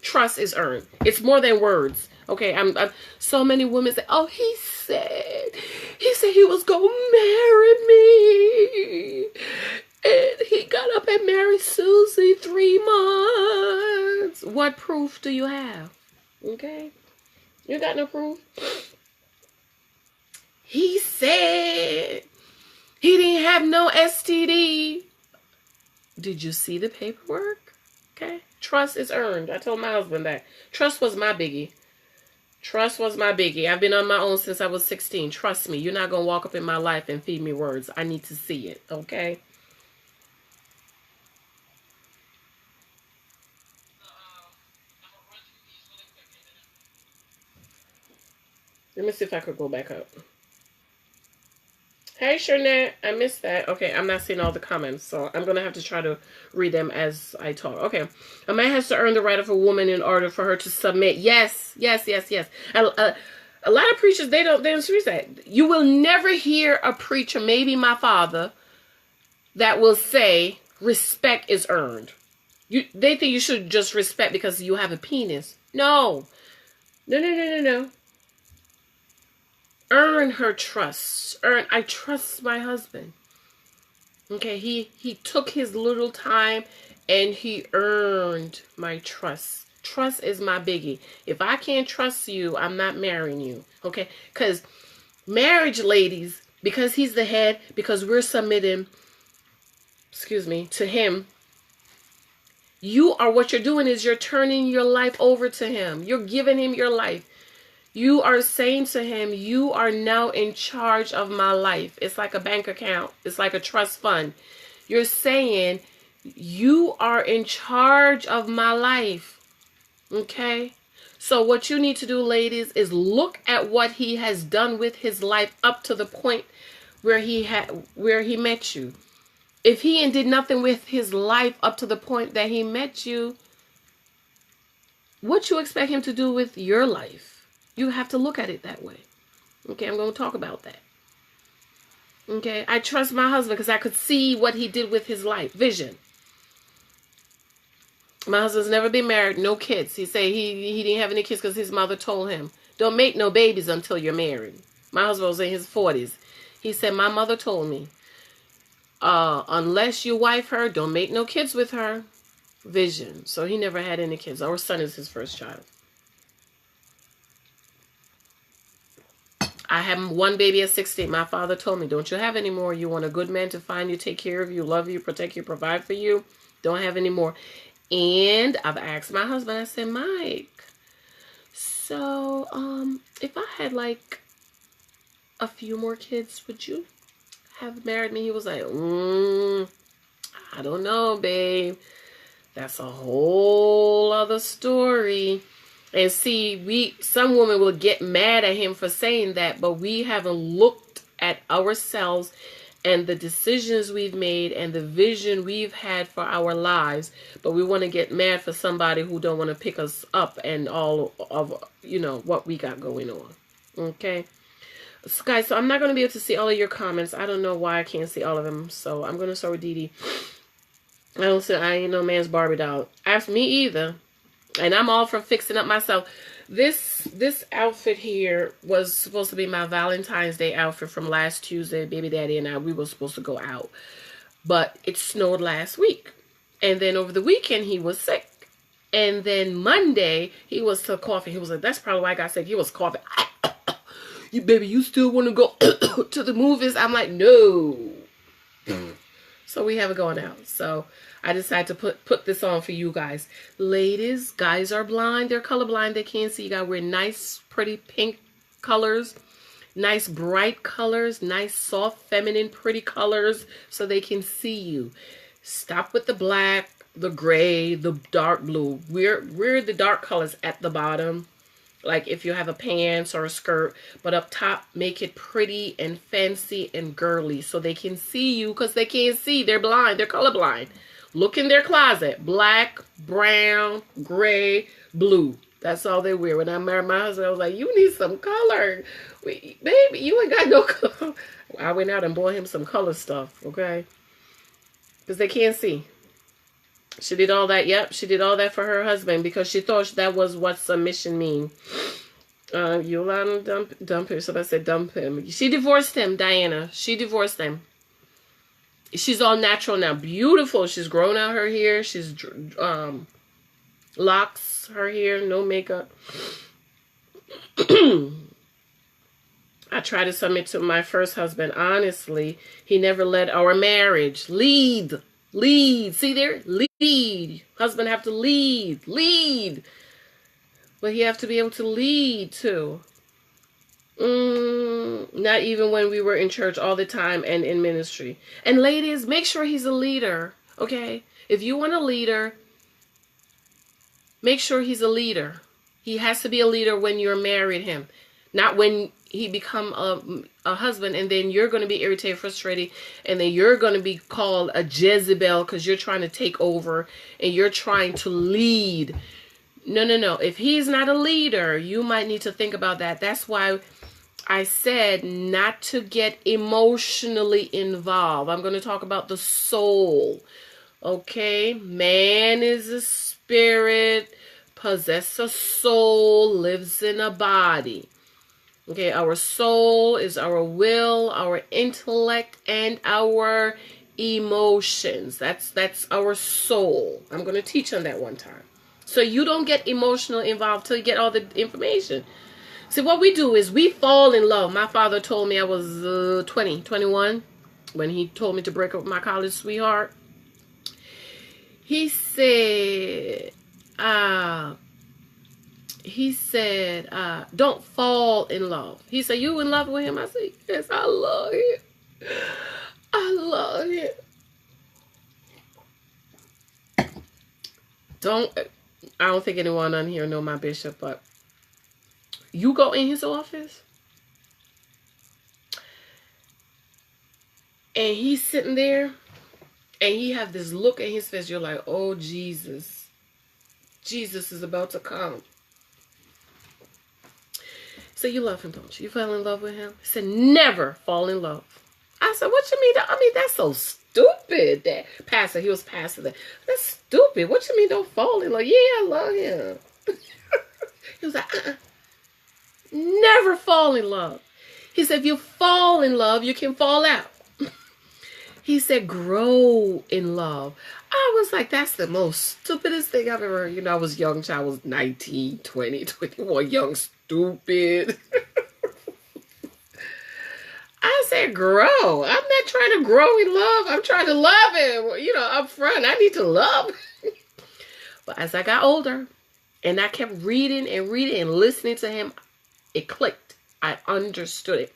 Trust is earned. It's more than words. Okay, I'm so many women say, oh, he said he was going to marry me. And he got up and married Susie 3 months. What proof do you have? Okay? You got no proof? He said he didn't have no STD. Did you see the paperwork? Okay? Trust is earned. I told my husband that. Trust was my biggie. Trust was my biggie. I've been on my own since I was 16. Trust me. You're not going to walk up in my life and feed me words. I need to see it. Okay? Let me see if I could go back up. Hey, Shernette. I missed that. Okay, I'm not seeing all the comments, so I'm going to have to try to read them as I talk. Okay. A man has to earn the right of a woman in order for her to submit. Yes, yes, yes, yes. A lot of preachers, they don't use that. You will never hear a preacher, maybe my father, that will say respect is earned. They think you should just respect because you have a penis. No. No, no, no, no, no. Earn her trust. I trust my husband. Okay, he took his little time and he earned my trust. Trust is my biggie. If I can't trust you, I'm not marrying you. Okay, because marriage, ladies, because he's the head, because we're submitting, to him, what you're doing is you're turning your life over to him. You're giving him your life. You are saying to him, you are now in charge of my life. It's like a bank account. It's like a trust fund. You're saying, you are in charge of my life. Okay? So what you need to do, ladies, is look at what he has done with his life up to the point where he met you. If he did nothing with his life up to the point that he met you, what you expect him to do with your life? You have to look at it that way. Okay, I'm going to talk about that. Okay, I trust my husband because I could see what he did with his life. Vision. My husband's never been married, no kids. He said he didn't have any kids because his mother told him, don't make no babies until you're married. My husband was in his 40s. He said, my mother told me, unless you wife her, don't make no kids with her. Vision. So he never had any kids. Our son is his first child. I had one baby at 16. My father told me, don't you have any more? You want a good man to find you, take care of you, love you, protect you, provide for you. Don't have any more. And I've asked my husband, I said, Mike, so if I had like a few more kids, would you have married me? He was like, I don't know, babe. That's a whole other story. And see, some women will get mad at him for saying that, but we haven't looked at ourselves and the decisions we've made and the vision we've had for our lives. But we want to get mad for somebody who don't want to pick us up and all of, what we got going on. Okay. So guys, so I'm not going to be able to see all of your comments. I don't know why I can't see all of them. So I'm going to start with Dee Dee. I ain't no man's Barbie doll. Ask me either. And I'm all for fixing up myself. This outfit here was supposed to be my Valentine's Day outfit from last Tuesday. Baby daddy and we were supposed to go out. But it snowed last week. And then over the weekend, he was sick. And then Monday, he was still coughing. He was like, that's probably why I got sick. He was coughing. You still want to go to the movies? I'm like, no. So we haven't gone out. So I decided to put this on for you guys. Ladies, guys are blind. They're colorblind. They can't see. You got to wear nice, pretty pink colors. Nice, bright colors. Nice, soft, feminine, pretty colors so they can see you. Stop with the black, the gray, the dark blue. Wear the dark colors at the bottom. Like if you have a pants or a skirt. But up top, make it pretty and fancy and girly so they can see you because they can't see. They're blind. They're colorblind. Look in their closet. Black, brown, gray, blue. That's all they wear. When I married my husband, I was like, you need some color. Baby, you ain't got no color. I went out and bought him some color stuff, okay? Because they can't see. She did all that. Yep, she did all that for her husband because she thought that was what submission mean. You allowed him to dump him. Somebody said dump him. She divorced him, Diana. She divorced him. She's all natural now. Beautiful. She's grown out her hair. She's locks her hair. No makeup. I tried to submit to my first husband. Honestly, he never led our marriage. Lead. See there? Lead. Husband have to lead. But he have to be able to lead too. Not even when we were in church all the time and in ministry. And ladies, make sure he's a leader. Okay? If you want a leader, make sure he's a leader. He has to be a leader when you're married him. Not when he become a husband and then you're going to be irritated, frustrated, and then you're going to be called a Jezebel because you're trying to take over and you're trying to lead. No. If he's not a leader, you might need to think about that. That's why I said not to get emotionally involved. I'm going to talk about the soul. Okay? Man is a spirit, possess a soul, lives in a body. Okay, our soul is our will, our intellect, and our emotions. That's our soul. I'm going to teach on that one time. So you don't get emotionally involved till you get all the information. See, what we do is we fall in love. My father told me I was 21 when he told me to break up with my college sweetheart. He said, he said, don't fall in love. He said, you in love with him? I said, yes, I love him. I love him. I don't think anyone on here know my bishop, but you go in his office and he's sitting there and he have this look in his face. You're like, oh, Jesus. Jesus is about to come. So you love him, don't you? You fell in love with him? He said, never fall in love. I said, what you mean? I mean, that's so stupid. That pastor, he was pastor. That's stupid. What you mean don't fall in love? Yeah, I love him. He was like, never fall in love. He said, if you fall in love, you can fall out. He said, grow in love. I was like, that's the most stupidest thing I've ever heard. You know, I was young child. I was 19, 20, 21, young, stupid. I said, grow. I'm not trying to grow in love. I'm trying to love him. You know, up front, I need to love him. But as I got older and I kept reading and listening to him, it clicked. I understood it.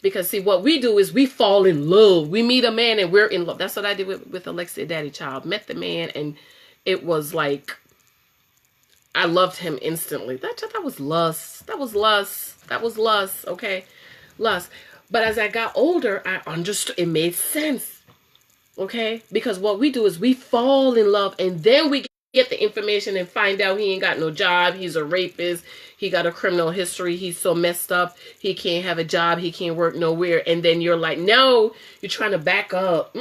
Because, see, what we do is we fall in love. We meet a man and we're in love. That's what I did with Alexia Daddy Child. Met the man and it was like, I loved him instantly. That was lust. That was lust. That was lust, okay? Lust. But as I got older, I understood. It made sense, okay? Because what we do is we fall in love and then we get the information and find out he ain't got no job. He's a rapist. He got a criminal history. He's so messed up. He can't have a job. He can't work nowhere. And then you're like, no, you're trying to back up.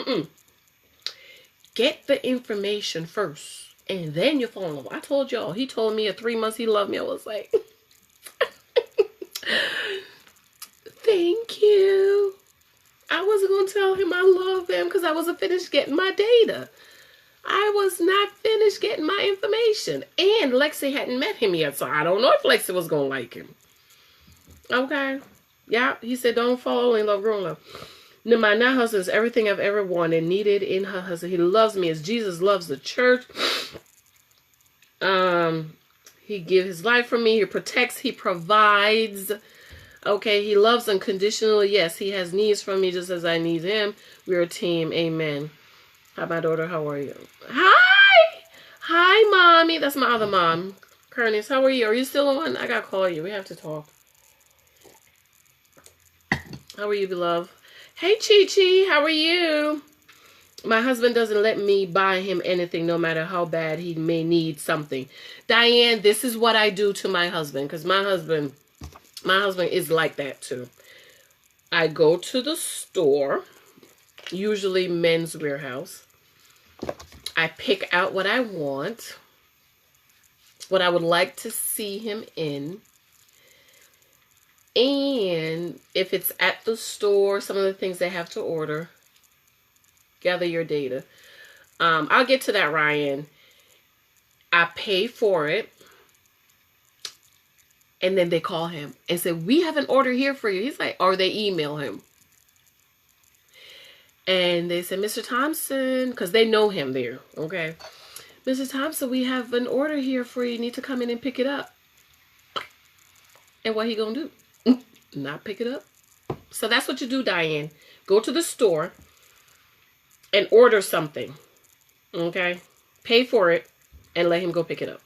Get the information first. And then you fall in love. I told y'all. He told me at 3 months he loved me. I was like, thank you. I wasn't going to tell him I love him because I wasn't finished getting my data. I was not finished getting my information. And Lexi hadn't met him yet, so I don't know if Lexi was going to like him. Okay. Yeah, he said, don't fall in love, grow in love. No, my now husband is everything I've ever wanted, needed in her husband. He loves me as Jesus loves the church. He gives his life for me. He protects. He provides. Okay, he loves unconditionally. Yes, he has needs from me just as I need him. We're a team. Amen. Hi, my daughter. How are you? Hi. Hi, mommy. That's my other mom. Curtis, how are you? Are you still on? I got to call you. We have to talk. How are you, beloved? Hey, Chi-Chi. How are you? My husband doesn't let me buy him anything, no matter how bad he may need something. Diane, this is what I do to my husband, because my husband is like that too. I go to the store, usually Men's Warehouse. I pick out what I want, what I would like to see him in. And if it's at the store, some of the things they have to order. Gather your data. I'll get to that, Ryan. I pay for it. And then they call him and say, we have an order here for you. He's like, or they email him. And they say, Mr. Thompson, because they know him there, okay? Mr. Thompson, we have an order here for you. You need to come in and pick it up. And what he gonna do? Not pick it up? So that's what you do, Diane. Go to the store and order something, okay? Pay for it and let him go pick it up.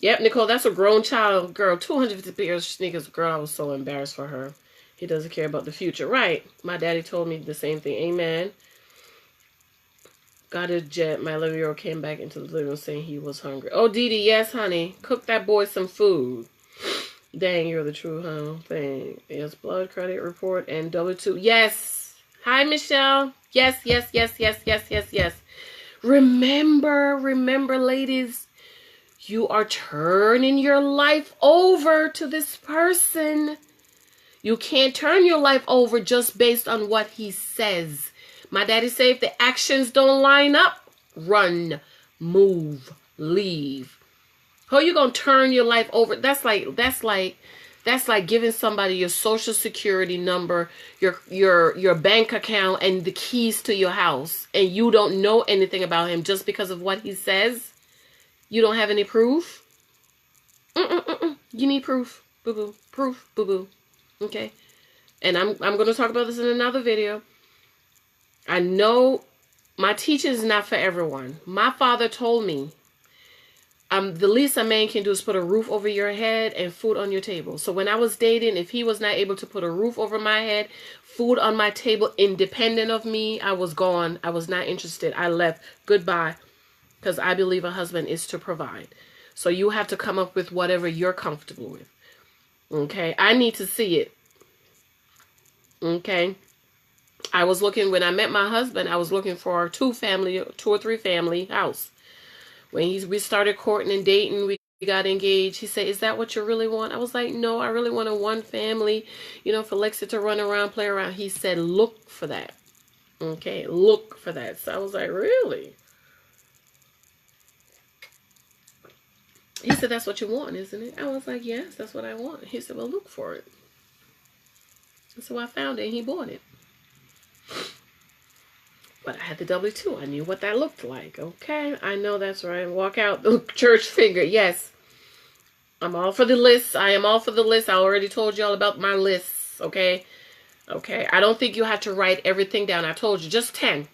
Yep, Nicole, that's a grown child, girl. 250 pairs of sneakers. Girl, I was so embarrassed for her. He doesn't care about the future. Right. My daddy told me the same thing. Amen. Got a jet. My 11-year-old came back into the living room saying he was hungry. Oh, Dee Dee, yes, honey. Cook that boy some food. Dang, you're the true thing. Yes, blood credit report and W2. Yes. Hi, Michelle. Yes, yes, yes, yes, yes, yes, yes. Remember, ladies. You are turning your life over to this person. You can't turn your life over just based on what he says. My daddy said if the actions don't line up, run, move, leave. How you gonna turn your life over? That's like giving somebody your social security number, your bank account, and the keys to your house, and you don't know anything about him just because of what he says. You don't have any proof. You need proof, boo-boo. Proof, boo-boo. Okay? And I'm going to talk about this in another video. I know my teaching is not for everyone. My father told me, the least a man can do is put a roof over your head and food on your table. So when I was dating, if he was not able to put a roof over my head, food on my table, independent of me, I was gone. I was not interested. I left. Goodbye. Because I believe a husband is to provide. So you have to come up with whatever you're comfortable with. Okay? I need to see it. Okay? I was looking, when I met my husband, I was looking for a 2 or 3 family house. When we started courting and dating, we got engaged. He said, is that what you really want? I was like, no, I really want a 1 family, you know, for Lexi to run around, play around. He said, look for that. Okay, look for that. So I was like, really? He said, that's what you want, isn't it? I was like, yes, that's what I want. He said, well, look for it. And so I found it and he bought it. But I had the W-2. I knew what that looked like. Okay, I know that's right. Walk out the church finger. Yes. I'm all for the list. I am all for the list. I already told you all about my lists. Okay. Okay. I don't think you have to write everything down. I told you just 10.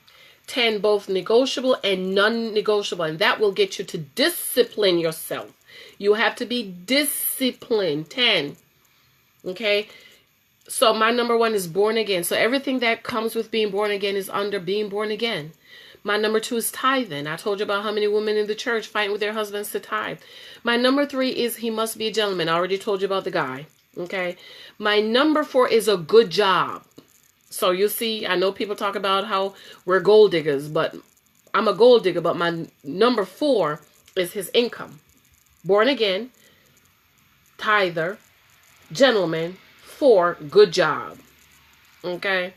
10 both negotiable and non-negotiable. And that will get you to discipline yourself. You have to be disciplined. 10. Okay. So my number 1 is born again. So everything that comes with being born again is under being born again. My number 2 is tithing. I told you about how many women in the church fighting with their husbands to tithe. My number 3 is he must be a gentleman. I already told you about the guy. Okay. My number 4 is a good job. So you see, I know people talk about how we're gold diggers, but I'm a gold digger. But my number 4 is his income. Born again, tither, gentleman, 4, good job. Okay?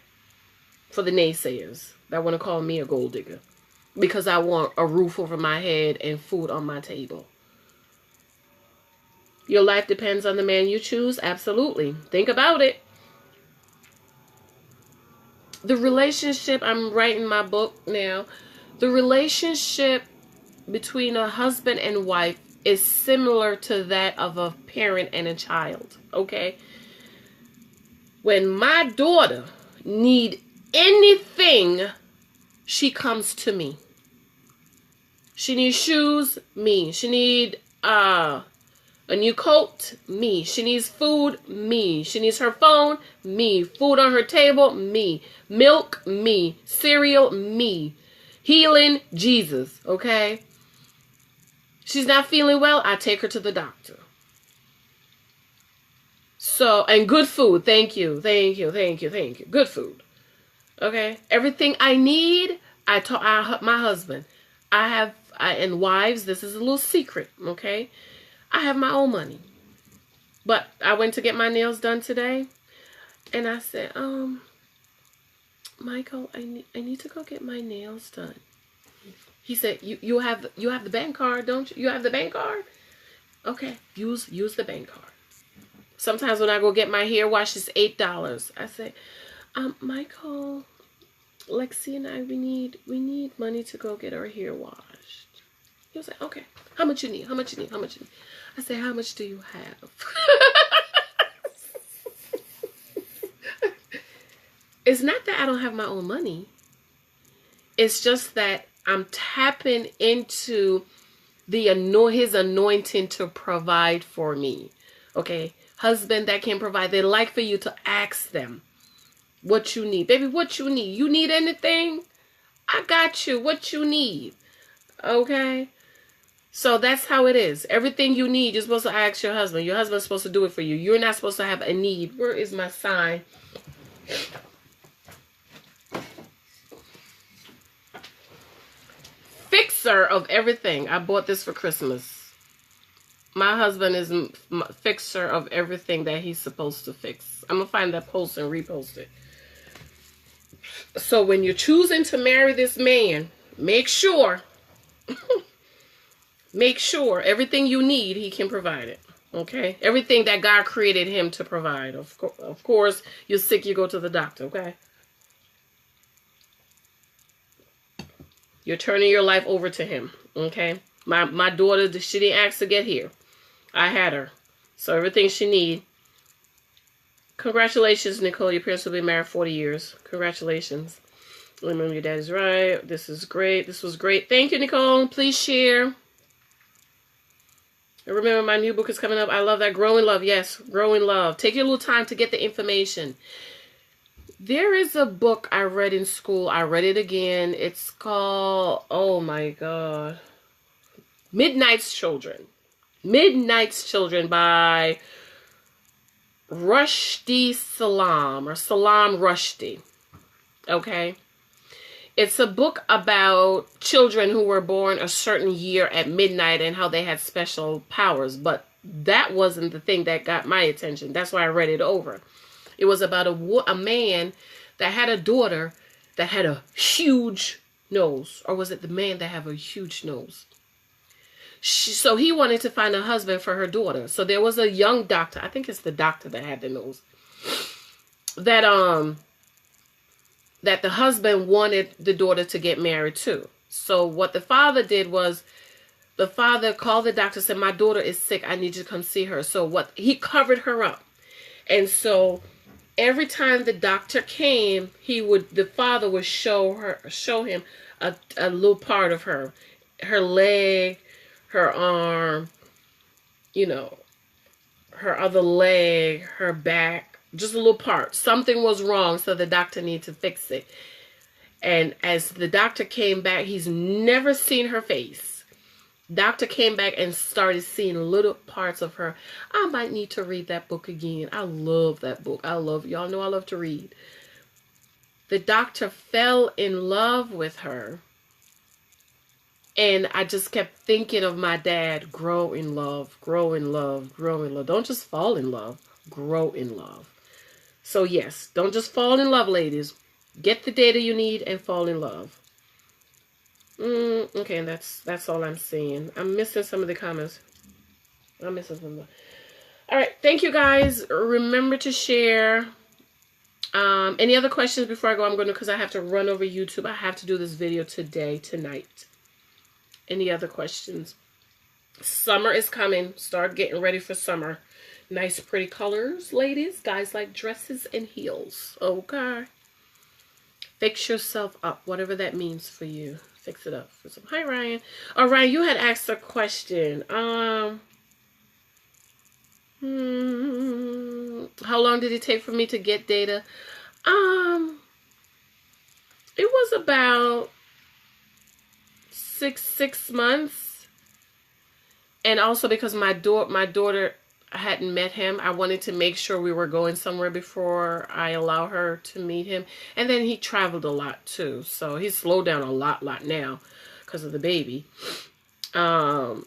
For the naysayers that want to call me a gold digger. Because I want a roof over my head and food on my table. Your life depends on the man you choose? Absolutely. Think about it. The relationship, I'm writing my book now. The relationship between a husband and wife is similar to that of a parent and a child. Okay? When my daughter need anything, she comes to me. She needs shoes, me. She need a new coat, me. She needs food, me. She needs her phone, me. Food on her table, me. Milk, me. Cereal, me. Healing, Jesus, okay? She's not feeling well, I take her to the doctor. So, and good food. Thank you. Thank you. Thank you. Thank you. Good food. Okay. Everything I need, my husband. And wives, this is a little secret. Okay. I have my own money. But I went to get my nails done today. And I said, Michael, I need to go get my nails done. He said, you have the bank card, don't you? You have the bank card? Okay. Use the bank card. Sometimes when I go get my hair washed, it's $8. I say, Michael, Lexi and I, we need money to go get our hair washed. He was like, okay, how much you need? How much you need? How much you need? I say, how much do you have? It's not that I don't have my own money. It's just that I'm tapping into his anointing to provide for me. Okay. Husband that can provide. They like for you to ask them what you need. Baby, what you need? You need anything? I got you. What you need? Okay? So that's how it is. Everything you need, you're supposed to ask your husband. Your husband's supposed to do it for you. You're not supposed to have a need. Where is my sign? Fixer of everything. I bought this for Christmas. My husband is a fixer of everything that he's supposed to fix. I'm going to find that post and repost it. So when you're choosing to marry this man, make sure everything you need, he can provide it. Okay? Everything that God created him to provide. Of course, you're sick, you go to the doctor. Okay? You're turning your life over to him. Okay? My daughter, she didn't ask to get here. I had her. So everything she need. Congratulations, Nicole. Your parents will be married 40 years. Congratulations. Remember, your dad is right. This is great. This was great. Thank you, Nicole. Please share. And remember, my new book is coming up. I love that. Grow in Love. Yes, Grow in Love. Take your little time to get the information. There is a book I read in school. I read it again. It's called, oh my God, Midnight's Children. Midnight's Children by Rushdie Salam, or Salam Rushdie. Okay. It's a book about children who were born a certain year at midnight and how they had special powers. But that wasn't the thing that got my attention. That's why I read it over. It was about a man that had a daughter that had a huge nose. Or was it the man that had a huge nose? So he wanted to find a husband for her daughter. So there was a young doctor. I think it's the doctor that had the nose. That the husband wanted the daughter to get married to. So what the father did was, the father called the doctor and said, my daughter is sick. I need you to come see her. So he covered her up. And so every time the doctor came, the father would show him a little part of her leg, her arm, her other leg, her back, just a little part. Something was wrong, so the doctor needed to fix it. And as the doctor came back, he's never seen her face. Doctor came back and started seeing little parts of her. I might need to read that book again. I love that book. Y'all know I love to read. The doctor fell in love with her. And I just kept thinking of my dad. Grow in love, grow in love, grow in love. Don't just fall in love, grow in love. So yes, don't just fall in love, ladies. Get the data you need and fall in love. Okay, and that's all I'm saying. I'm missing some of the comments. I'm missing some of them. All right, thank you guys. Remember to share. Any other questions before I go? I'm going to, because I have to run over YouTube. I have to do this video tonight. Any other questions? Summer is coming. Start getting ready for summer. Nice, pretty colors, ladies. Guys like dresses and heels. Okay. Fix yourself up, whatever that means for you. Fix it up for some. Hi, Ryan. Oh, Ryan, you had asked a question. How long did it take for me to get data? It was about six months. And also because my daughter hadn't met him, I wanted to make sure we were going somewhere before I allow her to meet him. And then he traveled a lot too, so he's slowed down a lot now because of the baby. But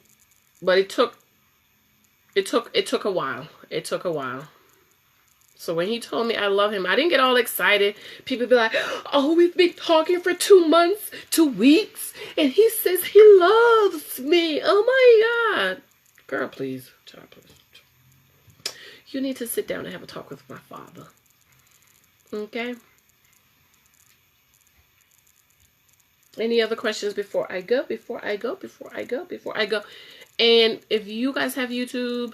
it took a while. It took a while. So when he told me I love him, I didn't get all excited. People be like, oh, we've been talking for 2 months, 2 weeks, and he says he loves me. Oh my God. Girl, please. Child, please. You need to sit down and have a talk with my father. Okay? Any other questions before I go? And if you guys have YouTube,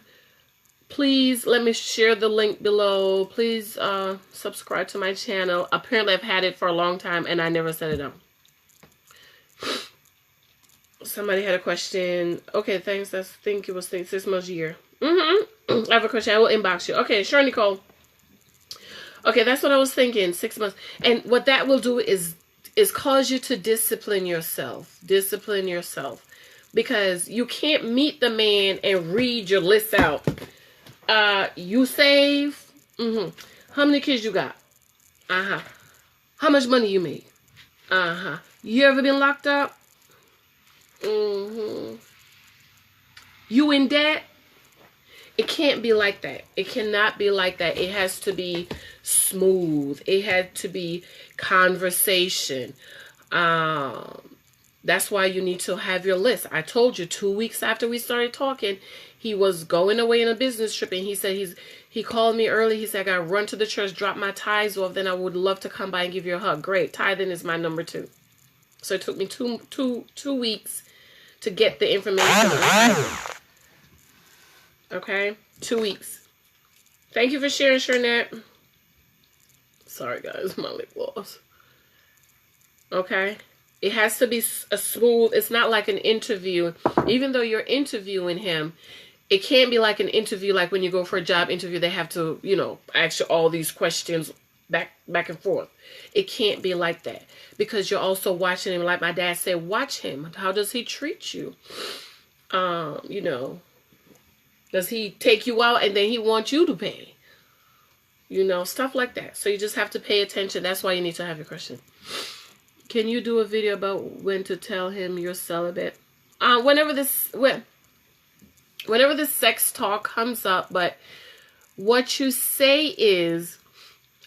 please let me share the link below. Please subscribe to my channel. Apparently I've had it for a long time and I never set it up. Somebody had a question. Okay, thanks. I think it was 6 months a year. I have a question. I will inbox you. Okay, sure, Nicole. Okay, that's what I was thinking. 6 months. And what that will do is cause you to discipline yourself. Discipline yourself. Because you can't meet the man and read your list out. You save. How many kids you got? How much money you make? You ever been locked up? You in debt? It can't be like that. It cannot be like that. It has to be smooth. It had to be conversation. That's why you need to have your list. I told you 2 weeks after we started talking, he was going away on a business trip, and he said he called me early. He said, I got to run to the church, drop my tithes off, then I would love to come by and give you a hug. Great. Tithing is my number 2. So it took me two weeks to get the information. Okay? 2 weeks. Thank you for sharing, Shernette. Sorry, guys. My lip gloss. Okay? It has to be a smooth. It's not like an interview. Even though you're interviewing him, it can't be like an interview, like when you go for a job interview, they have to, you know, ask you all these questions back and forth. It can't be like that, because you're also watching him. Like my dad said, watch him. How does he treat you? You know, does he take you out and then he wants you to pay? You know, stuff like that. So you just have to pay attention. That's why you need to have your question. Can you do a video about when to tell him you're celibate? Whenever this sex talk comes up, but what you say is,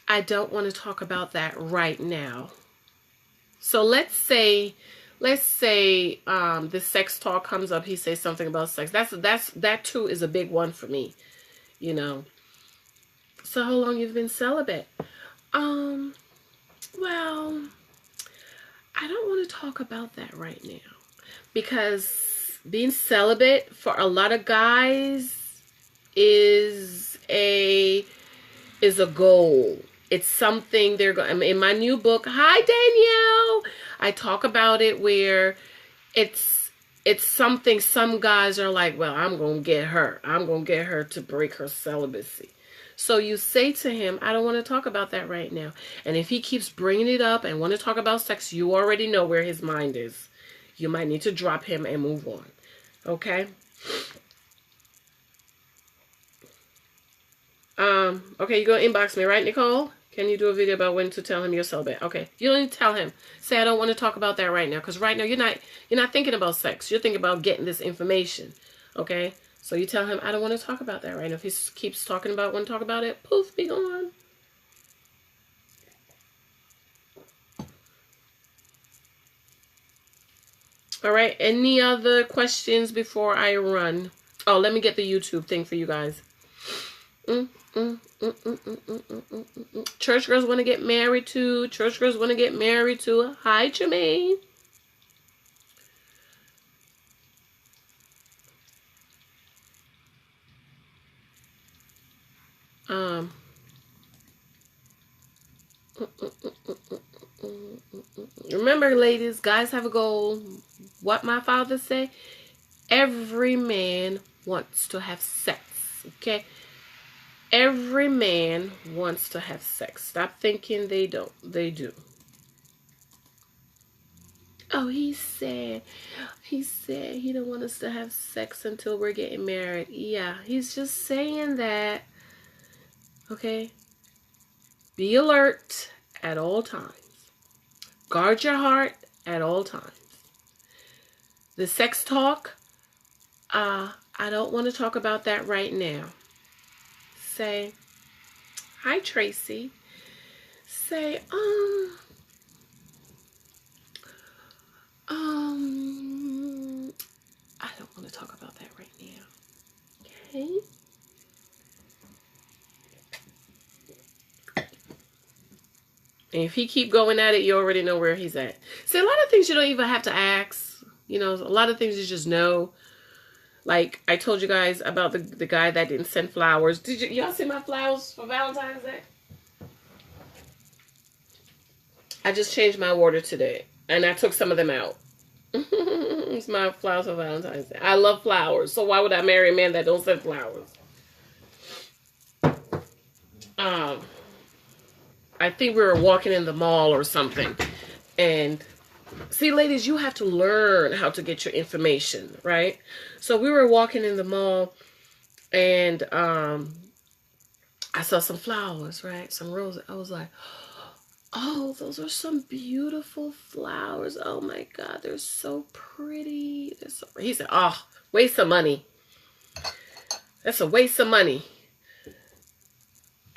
I don't want to talk about that right now. So let's say the sex talk comes up, he says something about sex. That too is a big one for me, you know. So how long you've been celibate? Well, I don't want to talk about that right now, because being celibate for a lot of guys is a goal. It's something they're going. In my new book, hi Danielle, I talk about it, where it's something some guys are like, well, I'm gonna get her to break her celibacy. So you say to him, I don't want to talk about that right now. And if he keeps bringing it up and want to talk about sex, you already know where his mind is. You might need to drop him and move on. Okay? Okay, you're going to inbox me, right, Nicole? Can you do a video about when to tell him you're celibate? Okay. You don't need to tell him. Say, I don't want to talk about that right now. Because right now, you're not thinking about sex. You're thinking about getting this information. Okay? So you tell him, I don't want to talk about that right now. If he keeps talking about, want to talk about it, poof, be gone. All right. Any other questions before I run? Oh, let me get the YouTube thing for you guys. Church girls want to get married to. Church girls want to get married to. Hi, Jermaine. Remember, ladies, guys have a goal. What my father say? Every man wants to have sex. Okay? Every man wants to have sex. Stop thinking they don't. They do. Oh, he said he don't want us to have sex until we're getting married. Yeah, he's just saying that. Okay? Be alert at all times. Guard your heart at all times. The sex talk, I don't want to talk about that right now. Say, hi, Tracy. Say, I don't want to talk about that right now. Okay? And if he keep going at it, you already know where he's at. See, a lot of things you don't even have to ask. You know, a lot of things you just know. Like, I told you guys about the guy that didn't send flowers. Did y'all see my flowers for Valentine's Day? I just changed my order today. And I took some of them out. It's my flowers for Valentine's Day. I love flowers. So why would I marry a man that don't send flowers? I think we were walking in the mall or something. And see, ladies, you have to learn how to get your information, right? So we were walking in the mall, and I saw some flowers, right? Some roses. I was like, oh, those are some beautiful flowers. Oh, my God. They're so pretty. They're so pretty. He said, oh, waste of money. That's a waste of money.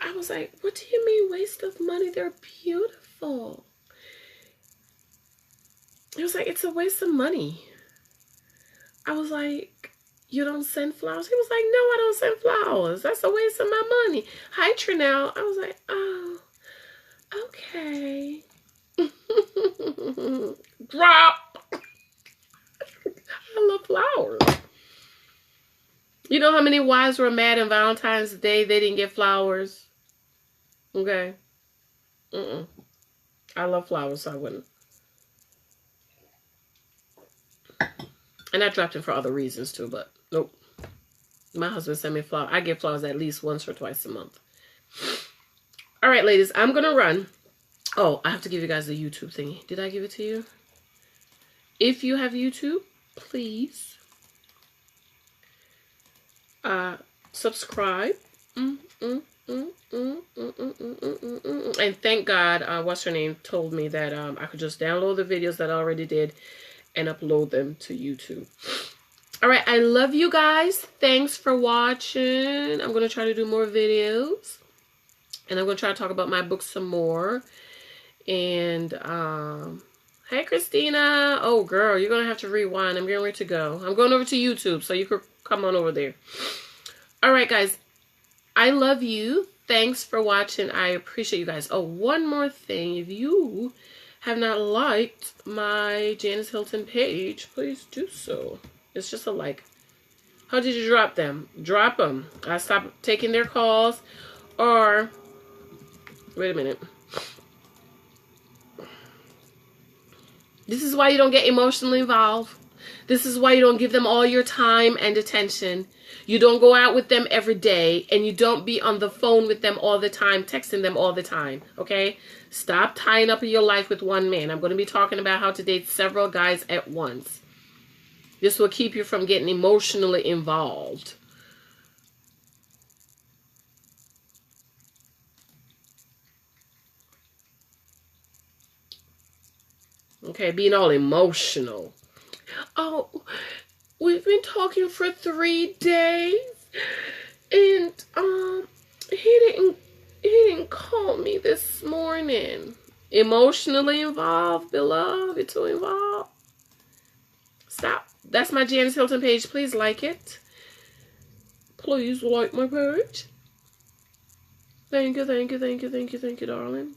I was like, what do you mean waste of money? They're beautiful. He was like, it's a waste of money. I was like, you don't send flowers? He was like, no, I don't send flowers. That's a waste of my money. Hi, Trinell. I was like, oh, okay. Drop. I love flowers. You know how many wives were mad on Valentine's Day they didn't get flowers? Okay. I love flowers, so I wouldn't. And I dropped him for other reasons too, but nope. My husband sent me flowers. I get flowers at least once or twice a month. All right, ladies, I'm going to run. Oh, I have to give you guys the YouTube thingy. Did I give it to you? If you have YouTube, please subscribe. And thank God, what's her name told me that I could just download the videos that I already did and upload them to YouTube. All right, I love you guys. Thanks for watching. I'm going to try to do more videos. And I'm going to try to talk about my book some more. And, hey, Christina. Oh, girl, you're going to have to rewind. I'm getting ready to go. I'm going over to YouTube, so you could come on over there. All right, guys. I love you. Thanks for watching. I appreciate you guys. Oh, one more thing. If you have not liked my Janice Hylton page, please do so. It's just a like. How did you drop them? Drop them. I stopped taking their calls. Or, wait a minute. This is why you don't get emotionally involved. This is why you don't give them all your time and attention. You don't go out with them every day. And you don't be on the phone with them all the time, texting them all the time. Okay? Stop tying up your life with one man. I'm going to be talking about how to date several guys at once. This will keep you from getting emotionally involved. Okay, being all emotional. Oh, we've been talking for 3 days, and he didn't call me this morning. Emotionally involved, beloved. You're too involved. Stop. That's my Janice Hylton page. Please like it. Please like my page. Thank you, thank you, thank you, thank you, thank you, darling.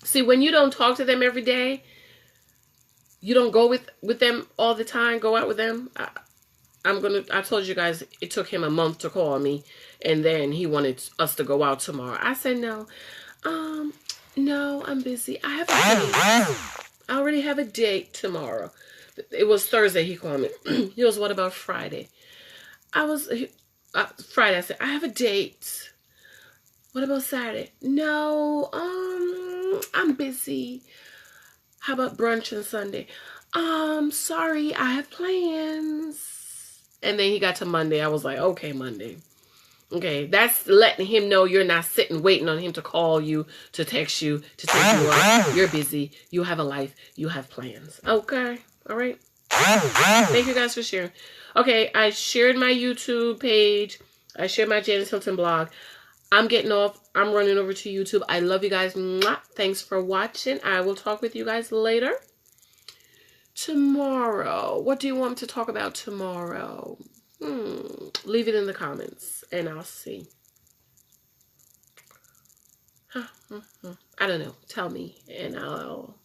See, when you don't talk to them every day, you don't go with them all the time, go out with them. I told you guys it took him a month to call me, and then he wanted us to go out tomorrow. I said no. No, I'm busy. I have a date. I already have a date tomorrow. It was Thursday he called me. He goes, what about Friday? Friday I said, I have a date. What about Saturday? No, I'm busy. How about brunch on Sunday? Sorry, I have plans. And then he got to Monday. I was like, okay, Monday. Okay, that's letting him know you're not sitting waiting on him to call you, to text you, to take you out. You're busy. You have a life. You have plans. Okay, all right. Thank you guys for sharing. Okay, I shared my YouTube page. I shared my Janice Hylton blog. I'm getting off. I'm running over to YouTube. I love you guys. Mwah. Thanks for watching. I will talk with you guys later. Tomorrow. What do you want me to talk about tomorrow? Leave it in the comments and I'll see. I don't know. Tell me and I'll...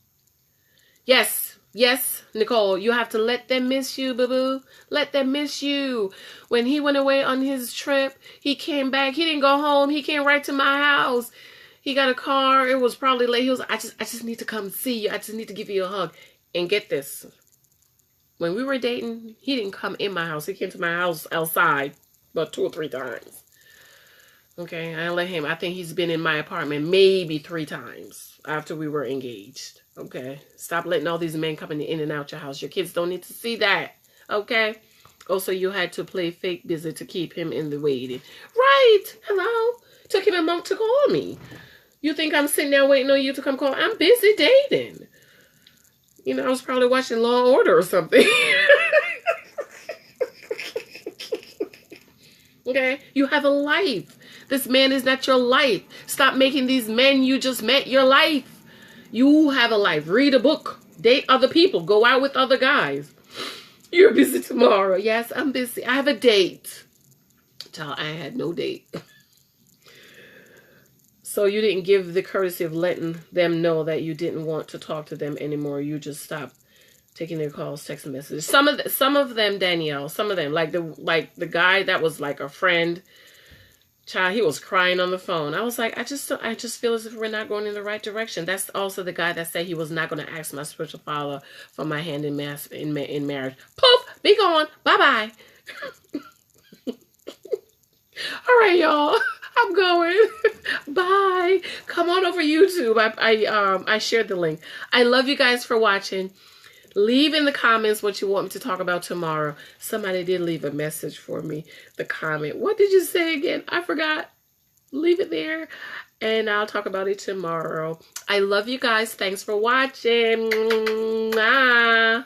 Yes, Nicole, you have to let them miss you, boo-boo. Let them miss you. When he went away on his trip, he came back. He didn't go home. He came right to my house. He got a car. It was probably late. He was, I just need to come see you. I just need to give you a hug. And get this. When we were dating, he didn't come in my house. He came to my house outside about 2 or 3 times. Okay, I let him. I think he's been in my apartment maybe 3 times after we were engaged. Okay, stop letting all these men coming in and out your house. Your kids don't need to see that. Okay. Also, you had to play fake busy to keep him in the waiting. Right. Hello. Took him a month to call me. You think I'm sitting there waiting on you to come call? I'm busy dating. You know, I was probably watching Law and Order or something. Okay? You have a life. This man is not your life. Stop making these men you just met your life. You have a life. Read a book. Date other people. Go out with other guys. You're busy tomorrow. Yes, I'm busy. I have a date. Child, I had no date. So you didn't give the courtesy of letting them know that you didn't want to talk to them anymore. You just stopped taking their calls, text messages. Some of them, Danielle. Some of them, like the guy that was like a friend. Child, he was crying on the phone. I was like, I just feel as if we're not going in the right direction. That's also the guy that said he was not going to ask my spiritual father for my hand in marriage. Poof, be gone. Bye bye. All right, y'all. I'm going. Bye. Come on over YouTube. I shared the link. I love you guys for watching. Leave in the comments what you want me to talk about tomorrow. Somebody did leave a message for me. The comment. What did you say again? I forgot. Leave it there. And I'll talk about it tomorrow. I love you guys. Thanks for watching. Mwah.